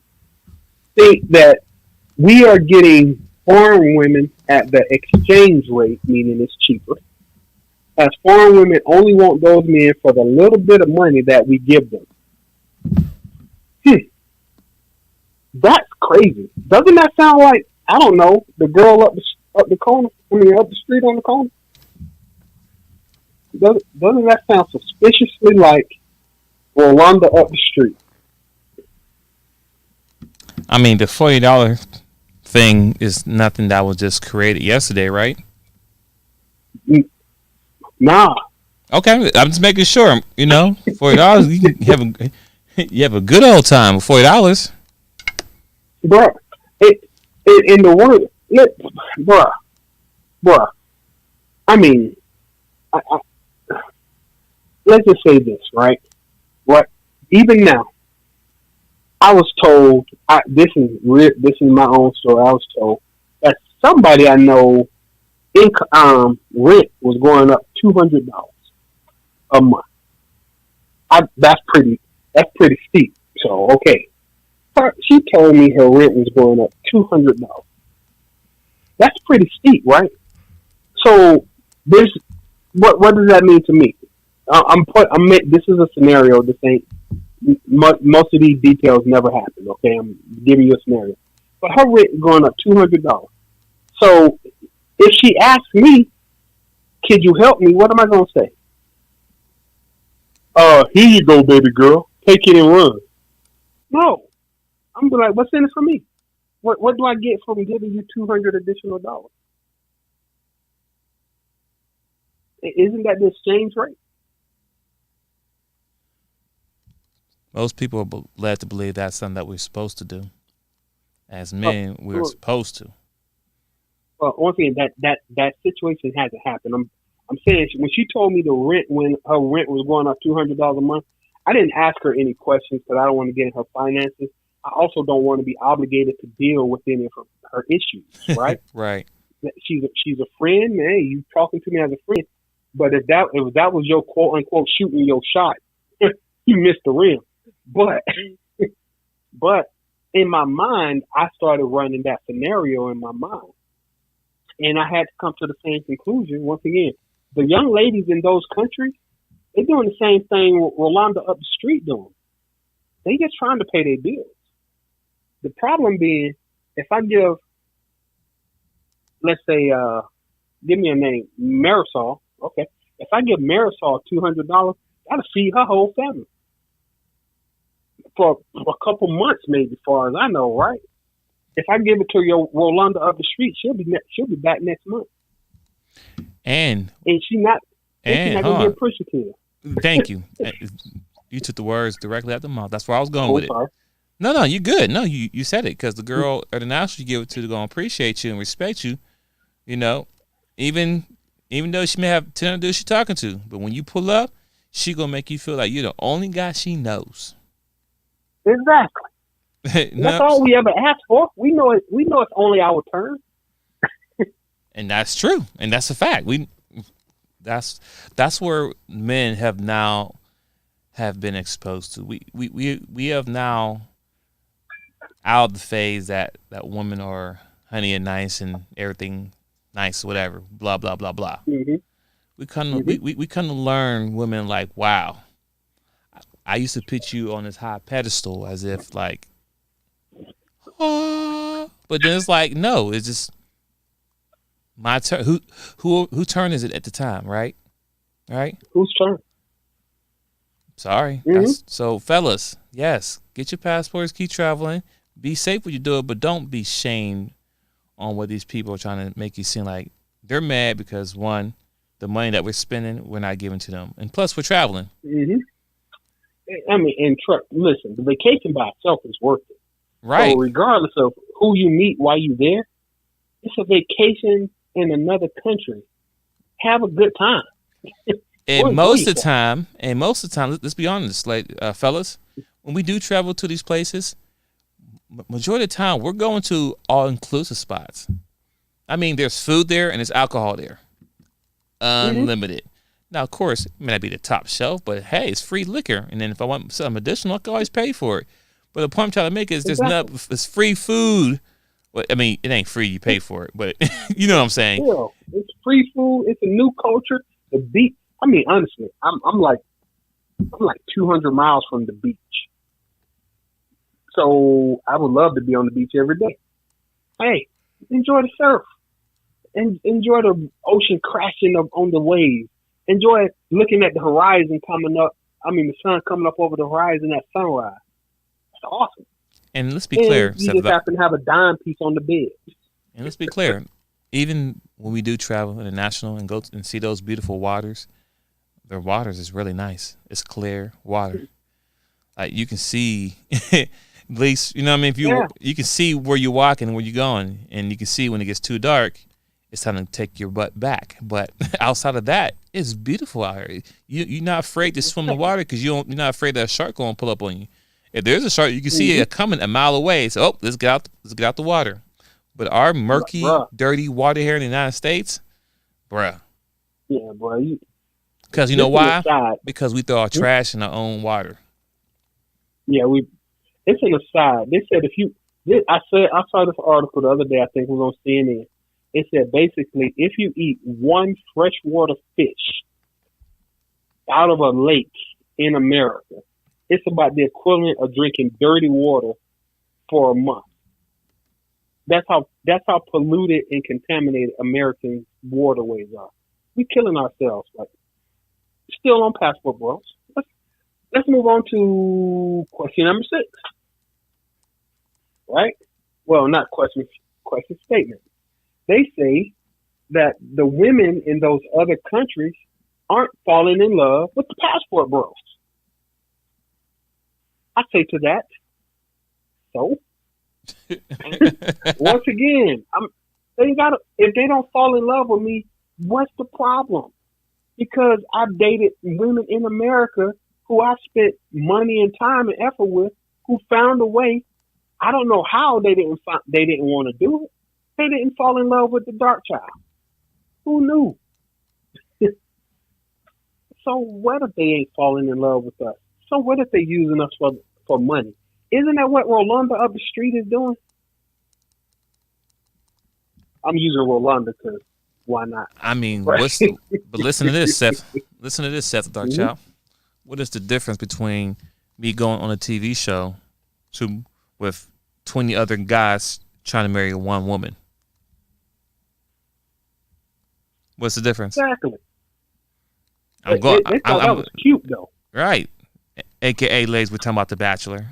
C: think that we are getting foreign women at the exchange rate, meaning it's cheaper, as foreign women only want those men for the little bit of money that we give them. That's crazy. Doesn't that sound like, I don't know, the girl up the corner? Up the street on the corner? Doesn't that sound suspiciously like Rolanda up the street?
B: I mean, the $40 thing is nothing that was just created yesterday, right?
C: Nah.
B: Okay, I'm just making sure. $40, you have a good old time with $40.
C: Bruh, in the word, bruh. I mean, let's just say this, right? What? Even now, I was told. This is my own story. I was told that somebody I know, rent was going up $200 a month. That's pretty steep. So okay, she told me her rent was going up $200. That's pretty steep, right? So what does that mean to me? This is a scenario. This ain't most of these details never happen. Okay, I'm giving you a scenario. But her rent is going up $200. So if she asks me, "Could you help me?" What am I going to say? Here you go, baby girl. Take it and run. No, I'm gonna be like, what's in it for me? What do I get from giving you $200 additional dollars? Isn't that the exchange rate?
B: Most people are led to believe that's something that we're supposed to do. As men, we're supposed to.
C: Once again, that situation hasn't happened. I'm saying when she told me when her rent was going up $200 a month, I didn't ask her any questions because I don't want to get in her finances. I also don't want to be obligated to deal with any of her issues. Right.
B: Right.
C: She's a friend, man. You talking to me as a friend. But if that was your quote unquote shooting your shot, you missed the rim. But in my mind, I started running that scenario in my mind. And I had to come to the same conclusion. Once again, the young ladies in those countries, they're doing the same thing Rolanda up the street doing. They just trying to pay their bills. The problem being, if I give, let's say, give me a name, Marisol. Okay. If I give Marisol $200, that'll feed her whole family for a couple months, maybe, as far as I know, right? If I give it to your Rolanda up the street, she'll be back next month. And she's not gonna be appreciative.
B: Thank you. You took the words directly out the mouth. That's where I was going with it. No, you good. No, you said it because the girl or the national you give it to, they're gonna appreciate you and respect you. You know, even though she may have 10 other dudes she's talking to, but when you pull up, she gonna make you feel like you're the only guy she knows.
C: Exactly. That's all we ever asked for. We know it's only our turn.
B: And that's true, and that's a fact. That's where men have been exposed to. We have now out of the phase that women are honey and nice and everything nice, whatever, blah blah blah blah. Mm-hmm. We kind of learn women like, wow, I used to put you on this high pedestal as if like, oh, but then it's like, no, it's just my turn. Who turn is it at the time, right? Right?
C: Whose turn?
B: Sorry. Mm-hmm. So, fellas, yes, get your passports, keep traveling, be safe when you do it, but don't be shamed on what these people are trying to make you seem like they're mad because, one, the money that we're spending, we're not giving to them. And plus, we're traveling.
C: Mm-hmm. I mean, and listen, the vacation by itself is worth it.
B: Right.
C: So regardless of who you meet while you're there, it's a vacation in another country. Have a good time.
B: And most of the time, let's be honest, like fellas, when we do travel to these places, majority of the time we're going to all-inclusive spots. I mean, there's food there and there's alcohol there, unlimited. Mm-hmm. Now, of course, it may not be the top shelf, but hey, it's free liquor. And then if I want something additional, I can always pay for it. But the point I'm trying to make is it's free food. Well, I mean, it ain't free, you pay for it, but you know what I'm saying?
C: Yeah, it's free food. It's a new culture. The beach. I mean, honestly, I'm like 200 miles from the beach. So I would love to be on the beach every day. Hey, enjoy the surf. And enjoy the ocean crashing up on the waves. Enjoy looking at the horizon coming up. I mean, the sun coming up over the horizon at sunrise. It's awesome.
B: And let's be clear.
C: You just happen to have a dime piece on the bed.
B: And let's be clear. Even when we do travel international and go and see those beautiful waters, their waters is really nice. It's clear water. Like you can see, at least, you know what I mean? If you can see where you're walking and where you're going, and you can see when it gets too dark, it's time to take your butt back. But outside of that, it's beautiful out here. You're not afraid to swim the water because you're not afraid that a shark going to pull up on you. If there's a shark, you can see it coming a mile away. So, let's get out the water. But our murky, dirty water here in the United States, bruh.
C: Yeah, boy.
B: Because you know why? Because we throw our trash in our own water.
C: Yeah, it's an aside. They said I saw this article the other day. I think it was on CNN. It said basically if you eat one freshwater fish out of a lake in America, it's about the equivalent of drinking dirty water for a month. That's how polluted and contaminated American waterways are. We're killing ourselves. Like, still on Passport Bros. Let's move on to question number 6. Right? Well, not question statement. They say that the women in those other countries aren't falling in love with the Passport Bros. I say to that, so? Once again, they gotta. If they don't fall in love with me, what's the problem? Because I've dated women in America who I spent money and time and effort with, who found a way. I don't know how they didn't want to do it. They didn't fall in love with the dark child. Who knew? So what if they ain't falling in love with us? So what if they using us for money? Isn't that what Rolanda up the street is doing? I'm using Rolanda because why not?
B: I mean,
C: Right.
B: but listen to this, Seth. Listen to this, Seth, Dark
C: Mhm.
B: Child. What is the difference between me going on a TV show with 20 other guys trying to marry one woman? What's the difference?
C: Exactly.
B: I'm going.
C: They thought that was cute though.
B: Right. AKA, ladies, we're talking about The Bachelor.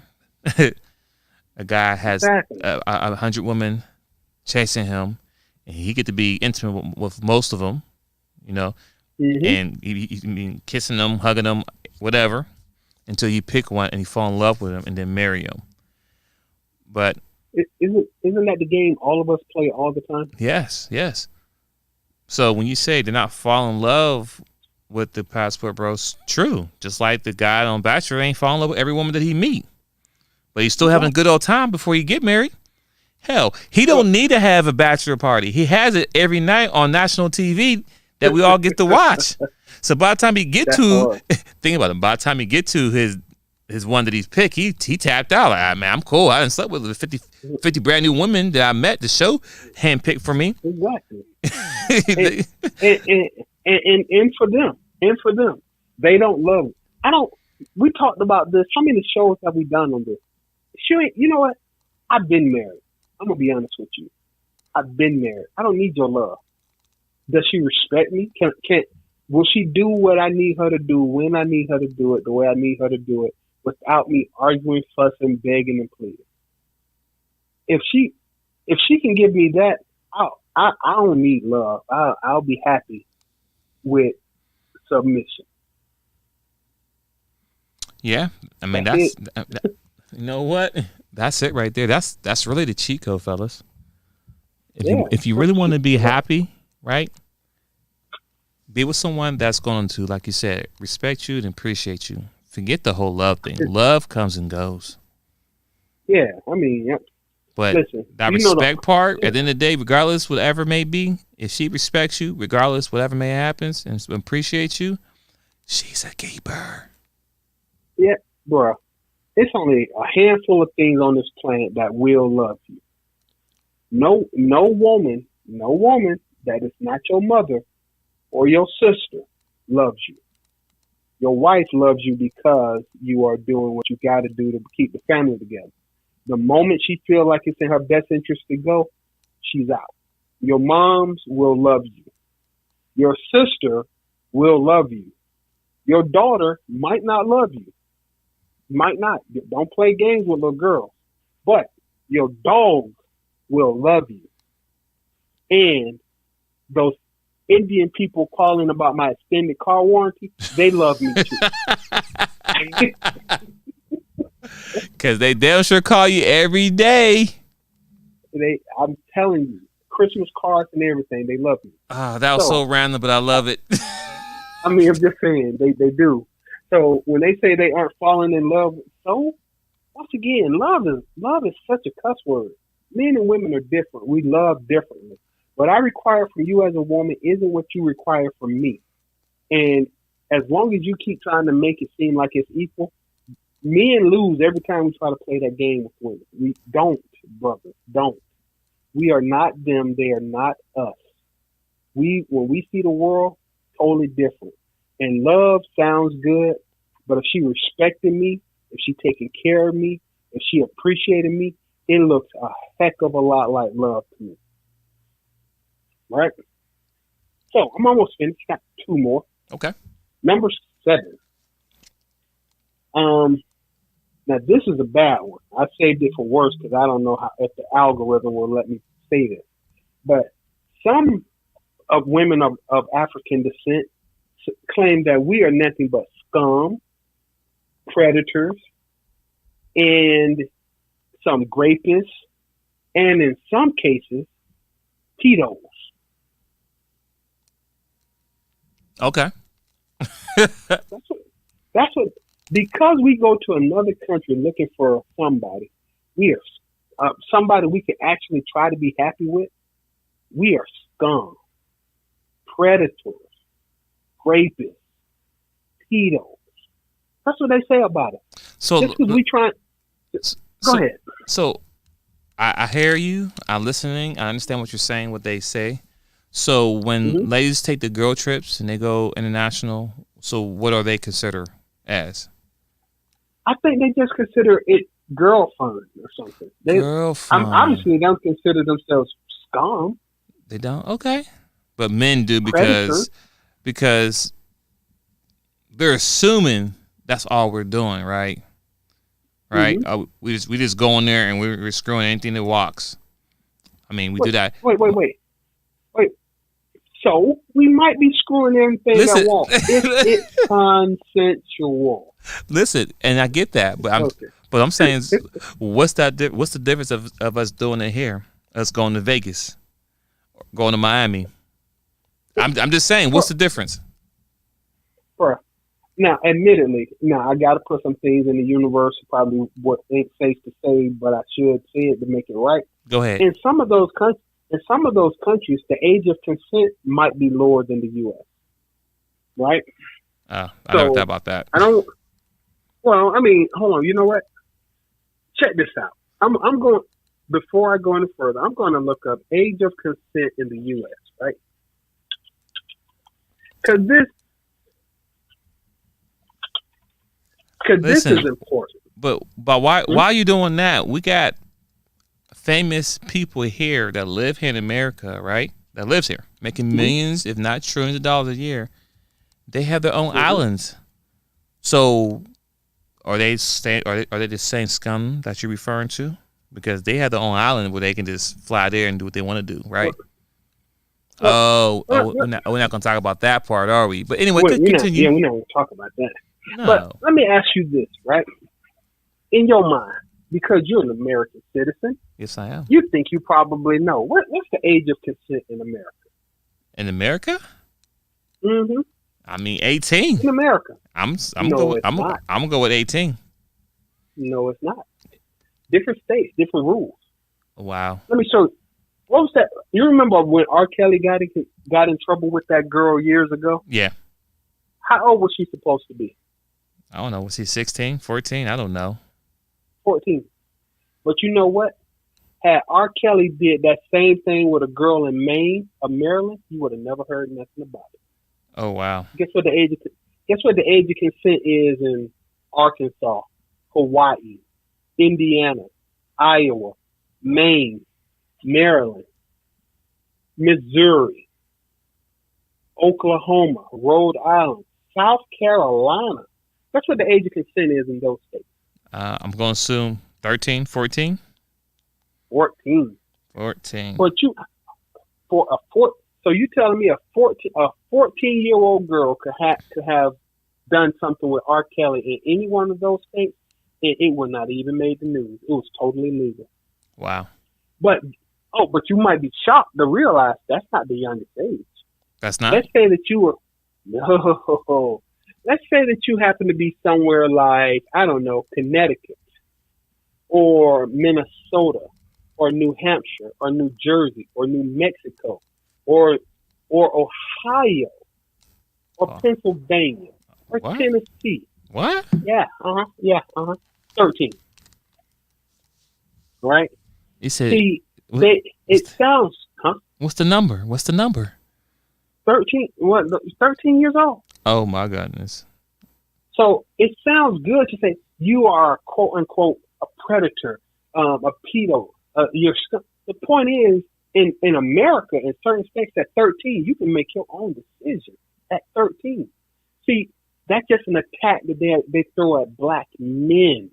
B: A guy has
C: Exactly.
B: 100 women chasing him, and he get to be intimate with most of them, you know,
C: Mhm.
B: and he kissing them, hugging them, whatever, until you pick one and you fall in love with him and then marry him. But
C: Isn't that the game all of us play all the time?
B: yes. So when you say they're not falling in love with the passport bros, true. Just like the guy on Bachelor ain't falling in love with every woman that he meet, but he's still having a good old time before you get married. Hell, he don't need to have a bachelor party. He has it every night on national TV that we all get to watch. So by the time he get think about it. By the time he get to his one that he's picked, he tapped out. Like, man, I'm cool. I done slept with 50 brand new women that I met. The show handpicked for me.
C: Exactly. and for them, they don't love it. We talked about this. How many shows have we done on this? You know what? I've been married. I'm gonna be honest with you. I've been married. I don't need your love. Does she respect me? Will she do what I need her to do when I need her to do it, the way I need her to do it, without me arguing, fussing, begging, and pleading? If she can give me that, I don't need love. I'll be happy with submission.
B: Yeah, I mean that's you know what? That's it right there. That's really the cheat code, fellas. If you really want to be happy, right? Be with someone that's going to, like you said, respect you and appreciate you. Forget the whole love thing. Love comes and goes.
C: Yeah, I mean, yep.
B: But
C: listen,
B: that respect part, at the end of the day, regardless whatever it may be, if she respects you, regardless whatever may happen, and appreciates you, she's a keeper.
C: Yeah, bro. It's only a handful of things on this planet that will love you. No woman that is not your mother or your sister loves you. Your wife loves you because you are doing what you got to do to keep the family together. The moment she feels like it's in her best interest to go, she's out. Your moms will love you. Your sister will love you. Your daughter might not love you. Might not. Don't play games with little girls. But your dog will love you. And those Indian people calling about my extended car warranty, they love me too.
B: Because they damn sure call you every day.
C: I'm telling you, Christmas cards and everything, they love me.
B: Oh, that was so random, but I love it.
C: I mean, I'm just saying, they do. So when they say they aren't falling in love, so once again, love is such a cuss word. Men and women are different. We love differently. What I require from you as a woman isn't what you require from me. And as long as you keep trying to make it seem like it's equal, men lose every time we try to play that game with women. We don't, brother, don't. We are not them. They are not us. When we see the world, totally different. And love sounds good, but if she respected me, if she taking care of me, if she appreciated me, it looks a heck of a lot like love to me. Right? So I'm almost finished. Got two more.
B: Okay.
C: Number 7. Now this is a bad one. I saved it for worse because I don't know if the algorithm will let me say this. But some of women of African descent claim that we are nothing but scum, predators, and some rapists, and in some cases, pedos.
B: Okay.
C: That's what. Because we go to another country looking for somebody, we are somebody we can actually try to be happy with. We are scum, predators, rapists, pedos. That's what they say about it.
B: So
C: just because we try. Go ahead.
B: So I hear you. I'm listening. I understand what you're saying. What they say. So when ladies take the girl trips and they go international, so what are they considered as?
C: I think they just consider it girl fun or something.
B: Girl fun.
C: Obviously, they don't consider themselves scum.
B: They don't? Okay. But men do because they're assuming that's all we're doing, right? Right? We just go in there and we're screwing anything that walks. I mean, we do that.
C: Wait. So we might be screwing everything that walks. It's consensual.
B: Listen, and I get that, but I'm saying, what's the difference of us doing it here? Us going to Vegas, going to Miami. I'm just saying, what's the difference?
C: Bruh. Now, admittedly, I got to put some things in the universe. Probably what ain't safe to say, but I should say it to make it right.
B: Go ahead.
C: In some of those countries, the age of consent might be lower than the U.S. Right?
B: I never thought about that.
C: I don't. Well, I mean, hold on. You know what? Check this out. I'm going, before I go any further, I'm going to look up age of consent in the U.S., right? Because this is important.
B: But why are you doing that? We got famous people here that live here in America, right? That lives here, making millions, if not trillions of dollars a year. They have their own islands. So are they the same scum that you're referring to? Because they have their own island where they can just fly there and do what they want to do, right? We're not going to talk about that part, are we? But anyway, continue.
C: We're not going to talk about that.
B: No.
C: But let me ask you this, right? In your mind, because you're an American citizen.
B: Yes, I am.
C: You think you probably know. What's the age of consent in America?
B: In America?
C: Mm-hmm.
B: I mean, 18.
C: In America.
B: I'm gonna go with 18.
C: No, it's not. Different states, different rules.
B: Wow.
C: Let me show you. What was that? You remember when R. Kelly got in trouble with that girl years ago?
B: Yeah.
C: How old was she supposed to be?
B: I don't know. Was he 16, 14? I don't know.
C: 14. But you know what? Had R. Kelly did that same thing with a girl in Maine or Maryland, you would have never heard nothing about it.
B: Oh wow!
C: Guess what the age of consent is in Arkansas, Hawaii, Indiana, Iowa, Maine, Maryland, Missouri, Oklahoma, Rhode Island, South Carolina. That's what the age of consent is in those states.
B: I'm going to assume 13, 14?
C: 14.
B: 14.
C: But so you telling me a 14-year-old girl could have done something with R. Kelly in any one of those states, and it would not even made the news. It was totally legal.
B: Wow.
C: But you might be shocked to realize that's not the youngest age.
B: That's not?
C: Let's say that you were let's say that you happen to be somewhere like, I don't know, Connecticut or Minnesota or New Hampshire or New Jersey or New Mexico or Ohio or Pennsylvania or Tennessee.
B: What?
C: Yeah, 13. Right?
B: You said.
C: See, it sounds, huh?
B: What's the number?
C: 13. What? 13 years old.
B: Oh my goodness.
C: So it sounds good to say you are quote unquote a predator, a pedo. The point is, in America, in certain states, at 13, you can make your own decision at 13. See, that's just an attack that they throw at black men.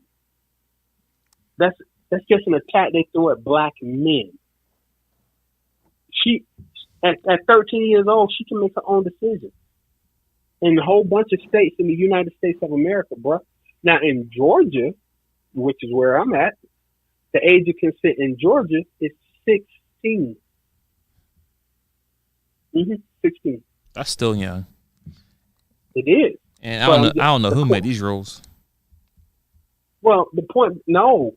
C: That's just an attack they throw at black men. She, at 13 years old, she can make her own decision. In a whole bunch of states in the United States of America, bro. Now, in Georgia, which is where I'm at, The age of consent in Georgia is 16. 16.
B: That's still young.
C: It is.
B: And I don't know who made these rules.
C: Well, the point, no.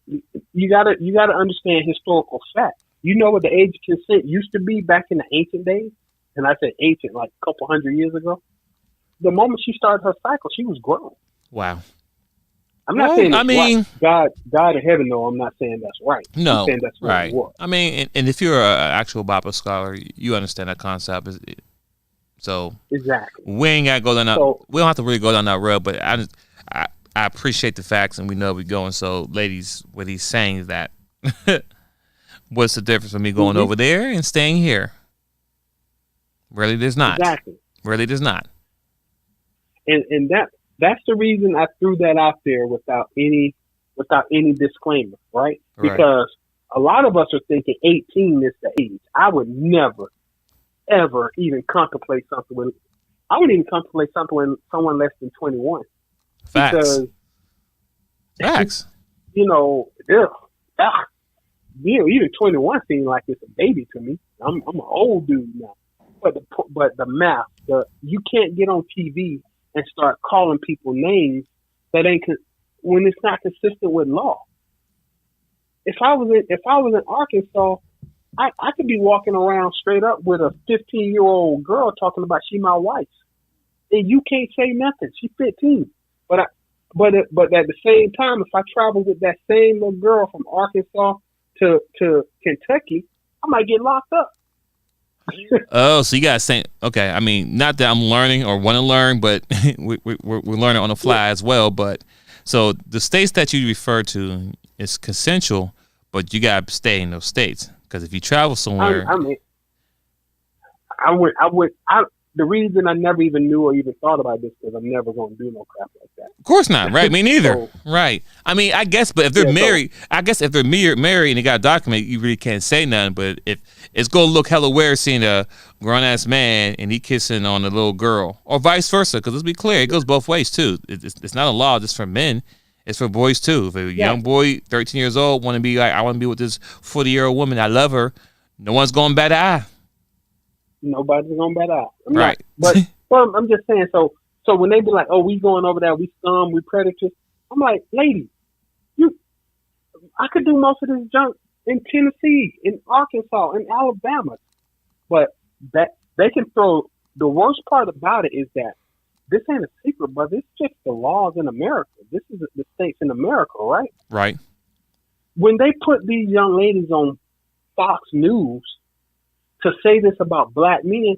C: You gotta understand historical facts. You know what the age of consent used to be back in the ancient days? And I said ancient, like a couple hundred years ago. The moment she started her cycle, she was grown.
B: Wow.
C: I'm not saying that's right. God in heaven, no, I'm not saying that's right.
B: No,
C: I'm saying that's
B: right.
C: It was.
B: I mean, and if you're an actual Bible scholar, you understand that concept. So
C: exactly,
B: we ain't got to go down that. We don't have to really go down that road. But I appreciate the facts, and we know we're going. So, ladies, what he's saying is that what's the difference from me going over there and staying here? Really, there's not.
C: Exactly.
B: Really, there's not.
C: And that's the reason I threw that out there without any disclaimer, right? Because a lot of us are thinking 18 is the age. I would never, ever even contemplate something when I wouldn't even contemplate something when someone less than 21.
B: Facts.
C: Because
B: facts.
C: You know, even 21 seems like it's a baby to me. I'm an old dude now. But the math, you can't get on TV and start calling people names that ain't when it's not consistent with law. If I was in Arkansas, I could be walking around straight up with a 15-year-old girl talking about she my wife, and you can't say nothing. She's 15, but at the same time, if I travel with that same little girl from Arkansas to Kentucky, I might get locked up.
B: Oh, so you guys saying, okay, I mean, not that I'm learning or want to learn, but we're learning on the fly as well. But so the states that you refer to is consensual, but you got to stay in those states, because if you travel somewhere, the reason I never even knew or even thought about this because I'm never going to do no crap like that. Of course not, right? Me neither. Right. I mean, I guess, but if they're married, if they're married and they got a document, you really can't say nothing. But if it's going to look hella weird seeing a grown-ass man and he kissing on a little girl, or vice versa, because let's be clear, it goes both ways, too. It's not a law just for men. It's for boys, too. If a young boy, 13 years old, want to be like, I want to be with this 40-year-old woman, I love her, no one's going to bat an eye.
C: Nobody's gonna bat out.
B: Right.
C: But I'm just saying, so when they be like, oh, we going over there, we scum, we predators, I'm like, lady, I could do most of this junk in Tennessee, in Arkansas, in Alabama. But that they can throw, the worst part about it is that this ain't a secret, but it's just the laws in America. This is the states in America, right?
B: Right.
C: When they put these young ladies on Fox News to say this about black men,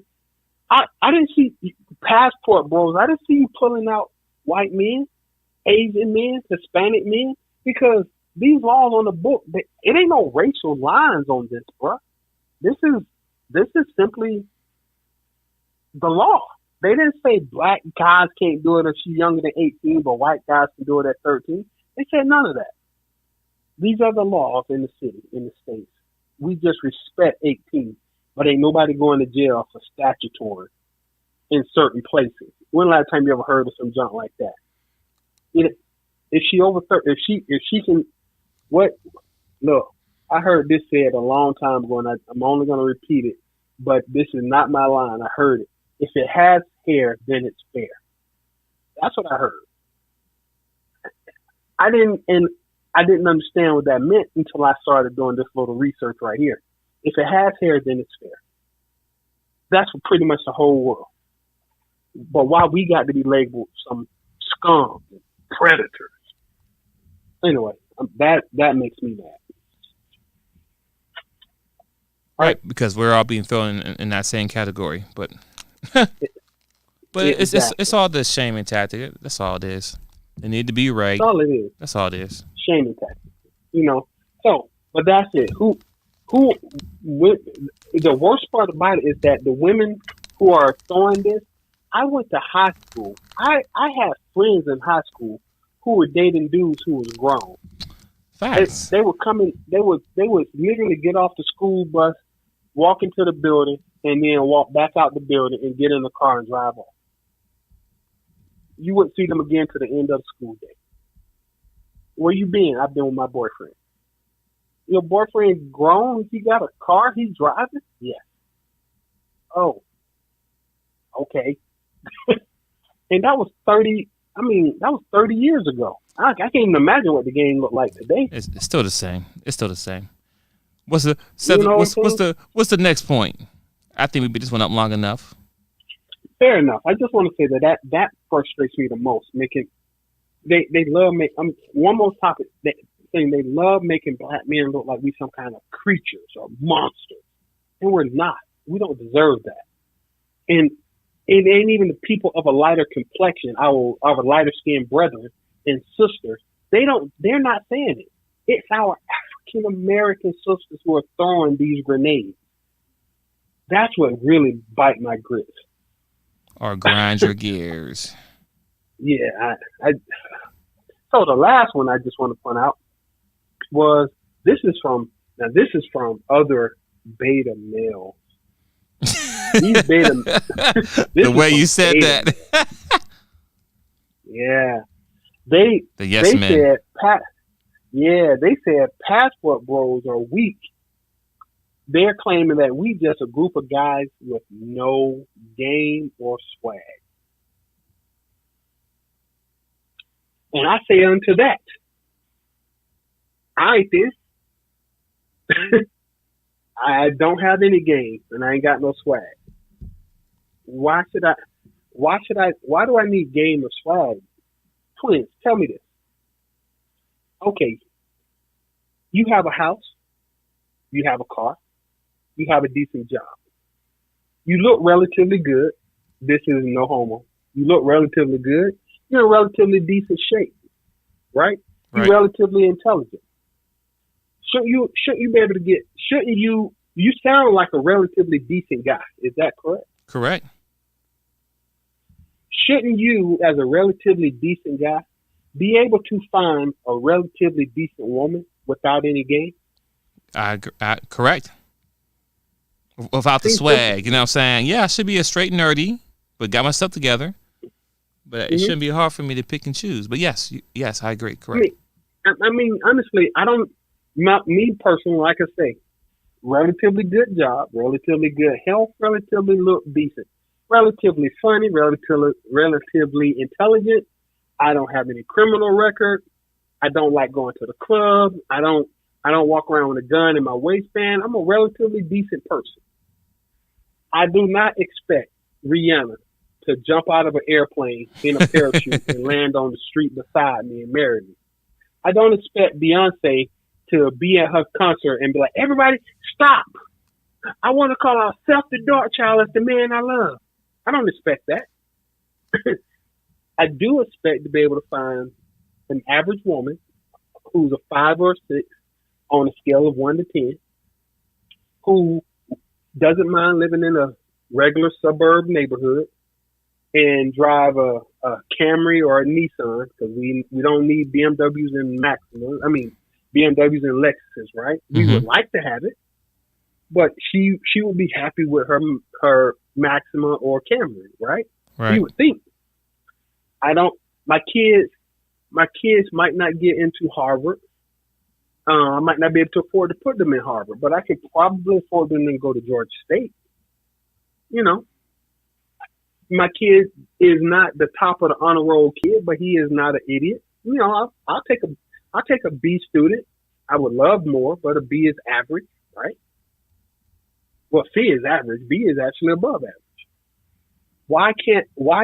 C: I didn't see passport bros. I didn't see you pulling out white men, Asian men, Hispanic men, because these laws on the book, it ain't no racial lines on this, bro. This is simply the law. They didn't say black guys can't do it if she's younger than 18, but white guys can do it at 13. They said none of that. These are the laws in the city, in the states. We just respect 18. But ain't nobody going to jail for statutory in certain places. When last time you ever heard of some junk like that? If she over 30, if she can, what? Look, I heard this said a long time ago, and I'm only going to repeat it. But this is not my line. I heard it. If it has hair, then it's fair. That's what I heard. I didn't understand what that meant until I started doing this little research right here. If it has hair, then it's fair. That's for pretty much the whole world. But why we got to be labeled some scum, predators? Anyway, that makes me mad.
B: Right, because we're all being thrown in that same category. But it's all the shaming tactic. That's all it is. They need to be right.
C: That's all it is.
B: That's all it is.
C: Shaming tactic. So, but that's it. The worst part about it is that the women who are throwing this, I went to high school. I had friends in high school who were dating dudes who was grown.
B: Facts.
C: They would literally get off the school bus, walk into the building, and then walk back out the building and get in the car and drive off. You wouldn't see them again to the end of the school day. Where you been? I've been with my boyfriend. Your boyfriend's grown. He got a car. He's driving. Yes. Oh, okay. And that was 30. I mean, that was 30 years ago. I can't even imagine what the game looked like today.
B: It's still the same. It's still the same. What's the next point? I think we beat this one up long enough.
C: Fair enough. I just want to say that frustrates me the most. They love making. One more topic. They love making black men look like we some kind of creatures or monsters, and we're not. We don't deserve that. And it ain't even the people of a lighter complexion, our lighter skinned brethren and sisters. They're not saying it. It's our African American sisters who are throwing these grenades. That's what really bite my grits.
B: Or grind your gears.
C: Yeah, so the last one I just want to point out was this is from other beta males. These beta
B: the way you said beta. That.
C: Yeah. They said they said passport bros are weak. They're claiming that we just a group of guys with no game or swag. And I say unto that, I ain't this. I don't have any game and I ain't got no swag. Why do I need game or swag? Twins, tell me this. Okay. You have a house. You have a car. You have a decent job. You look relatively good. This is no homo. You look relatively good. You're in relatively decent shape, right? You're relatively intelligent. Shouldn't you be able to get? You sound like a relatively decent guy? Is that correct?
B: Correct.
C: Shouldn't you, as a relatively decent guy, be able to find a relatively decent woman without any game?
B: Correct. Without the swag, you know what I'm saying? Yeah, I should be a straight nerdy, but got myself together. But it shouldn't be hard for me to pick and choose. But yes, I agree. Correct.
C: I mean, honestly, me personally, like I say, relatively good job, relatively good health, relatively look decent, relatively funny, relatively intelligent. I don't have any criminal record. I don't like going to the club. I don't walk around with a gun in my waistband. I'm a relatively decent person. I do not expect Rihanna to jump out of an airplane in a parachute and land on the street beside me and marry me. I don't expect Beyonce to be at her concert and be like, everybody, stop. I want to call out Self the Dark Child as the man I love. I don't expect that. I do expect to be able to find an average woman who's a 5 or 6 on a scale of 1 to 10, who doesn't mind living in a regular suburb neighborhood and drive a Camry or a Nissan, because we don't need BMWs and Maximas. I mean, BMWs and Lexuses, right? We would like to have it, but she would be happy with her Maxima or Camry, right? You would think. My kids might not get into Harvard. I might not be able to afford to put them in Harvard, but I could probably afford them to go to Georgia State. You know, my kid is not the top of the honor roll kid, but he is not an idiot. You know, I'll take a B student. I would love more, but a B is average, right? Well, C is average. B is actually above average. Why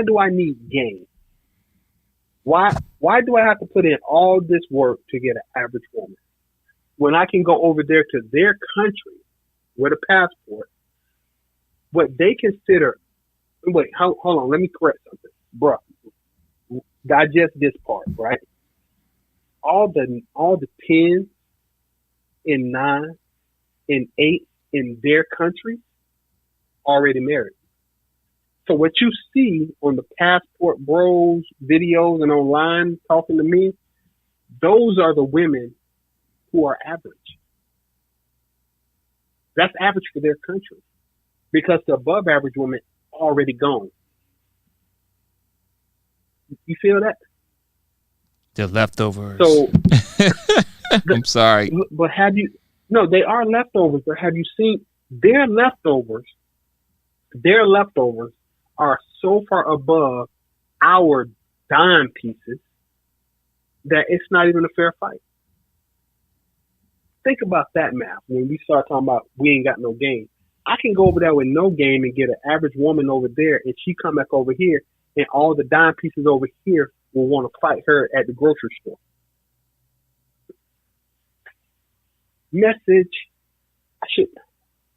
C: do I need game? Why do I have to put in all this work to get an average woman when I can go over there to their country with a passport? What they consider, wait, hold on, let me correct something. Bruh, digest this part, right? All the 10s and 9 and 8 in their country already married. So what you see on the Passport Bros videos and online talking to me, those are the women who are average. That's average for their country, because the above average woman already gone. You feel that?
B: The leftovers.
C: So
B: I'm sorry.
C: But have you? No, they are leftovers. But have you seen their leftovers? Their leftovers are so far above our dime pieces that it's not even a fair fight. Think about that math. When we start talking about we ain't got no game, I can go over there with no game and get an average woman over there, and she come back over here, and all the dime pieces over here will want to fight her at the grocery store. Message.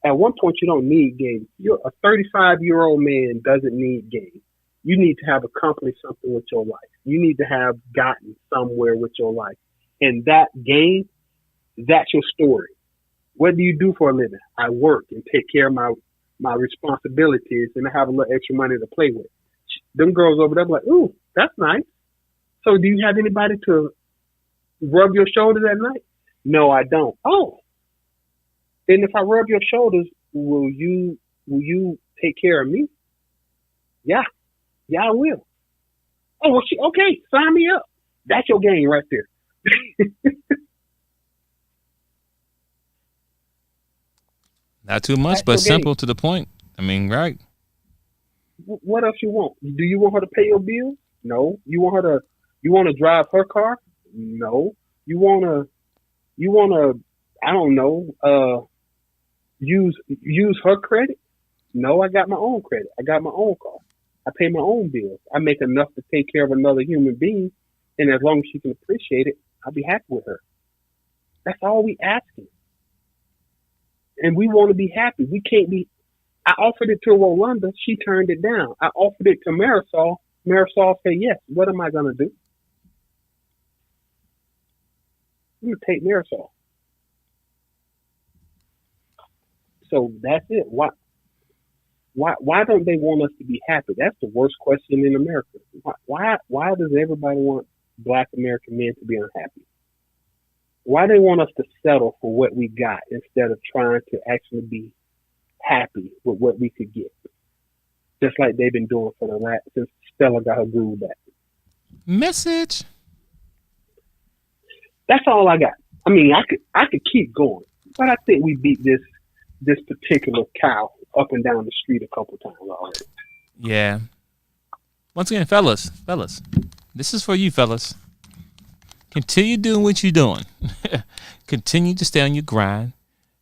C: At one point, you don't need game. You're a 35-year-old man doesn't need game. You need to have accomplished something with your life. You need to have gotten somewhere with your life. And that game, that's your story. What do you do for a living? I work and take care of my responsibilities, and I have a little extra money to play with. Them girls over there be like, ooh, that's nice. So do you have anybody to rub your shoulders at night? No, I don't. Oh. And if I rub your shoulders, will you take care of me? Yeah. Yeah, I will. Oh, well, okay, sign me up. That's your game right there.
B: Not too much, but simple to the point. I mean, right.
C: What else you want? Do you want her to pay your bills? No. You want to drive her car? No. You want to, I don't know, use her credit? No, I got my own credit. I got my own car. I pay my own bills. I make enough to take care of another human being, and as long as she can appreciate it, I'll be happy with her. That's all we asking. And we want to be happy. We can't be. I offered it to Rolanda. She turned it down. I offered it to Marisol. Marisol said yes. What am I going to do? I'm going to take Marisol. So that's it. Why don't they want us to be happy? That's the worst question in America. Why does everybody want Black American men to be unhappy? Why they want us to settle for what we got instead of trying to actually be happy with what we could get? Just like they've been doing for the last since Stella got her groove back.
B: Message.
C: That's all I got. I mean, I could keep going, but I think we beat this particular cow up and down the street a couple times already.
B: Yeah. Once again, fellas, this is for you, fellas. Continue doing what you're doing. Continue to stay on your grind.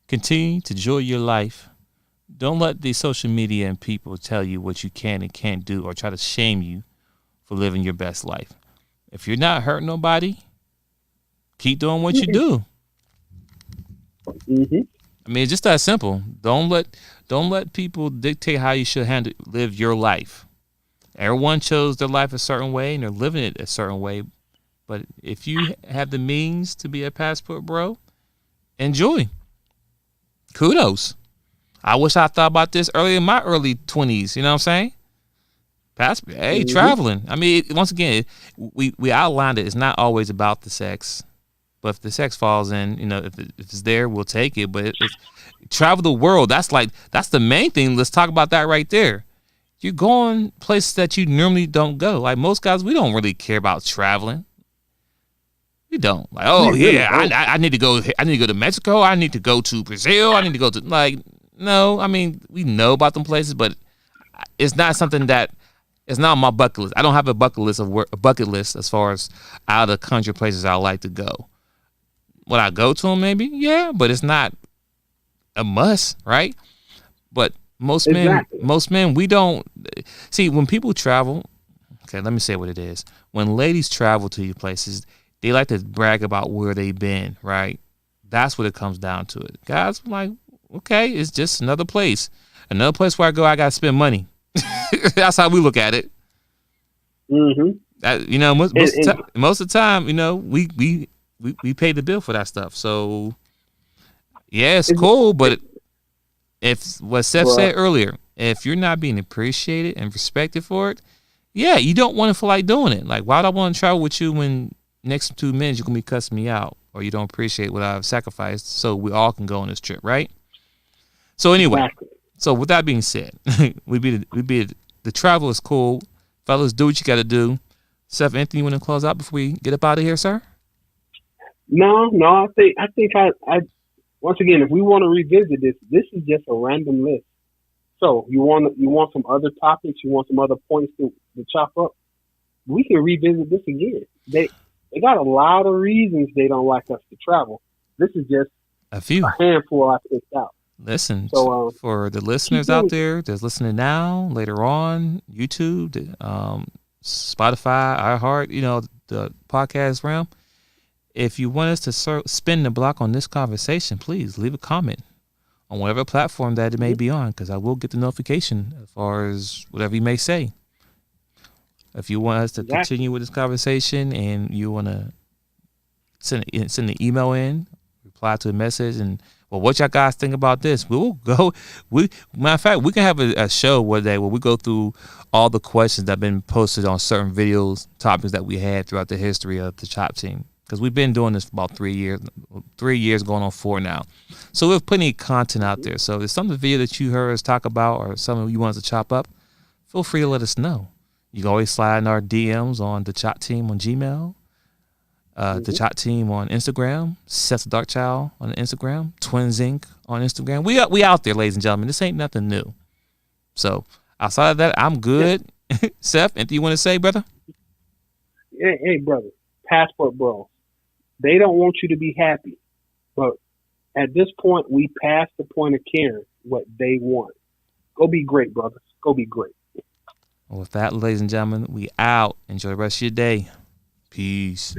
B: Continue to enjoy your life. Don't let the social media and people tell you what you can and can't do or try to shame you for living your best life. If you're not hurting nobody, keep doing what you do.
C: Mm-hmm.
B: I mean, it's just that simple. Don't let people dictate how you should live your life. Everyone chose their life a certain way and they're living it a certain way. But if you have the means to be a passport bro, enjoy. Kudos. I wish I thought about this early in my early 20s. You know what I'm saying? Passport. Hey, traveling. I mean, once again, we outlined it. It's not always about the sex. But if the sex falls in, if it's there, we'll take it. But it's travel the world. That's the main thing. Let's talk about that right there. You're going places that you normally don't go. Like most guys, we don't really care about traveling. We don't. Like, oh yeah, I need to go. I need to go to Mexico. I need to go to Brazil. I need to go to no. I mean, we know about them places, but it's not something that. It's not on my bucket list. I don't have a bucket list as far as out of the country places I like to go. Would I go to them? Maybe, yeah, but it's not a must, right? But most men, we don't see when people travel. Okay, let me say what it is. When ladies travel to these places, they like to brag about where they've been, right? That's what it comes down to. It guys like, okay, it's just another place where I go. I gotta spend money. That's how we look at it.
C: Mm-hmm.
B: Most of the time, we pay the bill for that stuff. So yeah, it's cool, but if what Seth said earlier, if you're not being appreciated and respected for it, yeah, you don't want to feel like doing it. Like, why would I want to travel with you when next 2 minutes you're gonna be cussing me out or you don't appreciate what I've sacrificed so we all can go on this trip, right? So anyway, so with that being said, we be the travel is cool. Fellas, do what you got to do. Seth, anything you want to close out before we get up out of here, sir?
C: No. I think I once again, if we want to revisit this is just a random list. So you want some other topics, you want some other points to chop up. We can revisit this again. They got a lot of reasons they don't like us to travel. This is just
B: a few,
C: a handful I picked out.
B: Listen, so for the listeners out there that's listening now, later on, YouTube, Spotify, iHeart, the podcast realm. If you want us to spin the block on this conversation, please leave a comment on whatever platform that it may be on, because I will get the notification as far as whatever you may say. If you want us to continue with this conversation and you want to send an email in, reply to a message, and what y'all guys think about this? We will go. Matter of fact, we can have a show one day where we go through all the questions that have been posted on certain videos, topics that we had throughout the history of the DaChop Team. Because we've been doing this for about 3 years going on 4 now. So we have plenty of content out there. So if there's some video that you heard us talk about or something you want us to chop up, feel free to let us know. You can always slide in our DMs on DaChop Team on Gmail, DaChop Team on Instagram, Seth the Darkchild on Instagram, Twins Inc. on Instagram. We out there, ladies and gentlemen. This ain't nothing new. So outside of that, I'm good. Yeah. Seth, anything you want to say, brother?
C: Hey, brother. Passport bro. They don't want you to be happy. But at this point, we passed the point of caring what they want. Go be great, brothers. Go be great.
B: Well, with that, ladies and gentlemen, we out. Enjoy the rest of your day. Peace.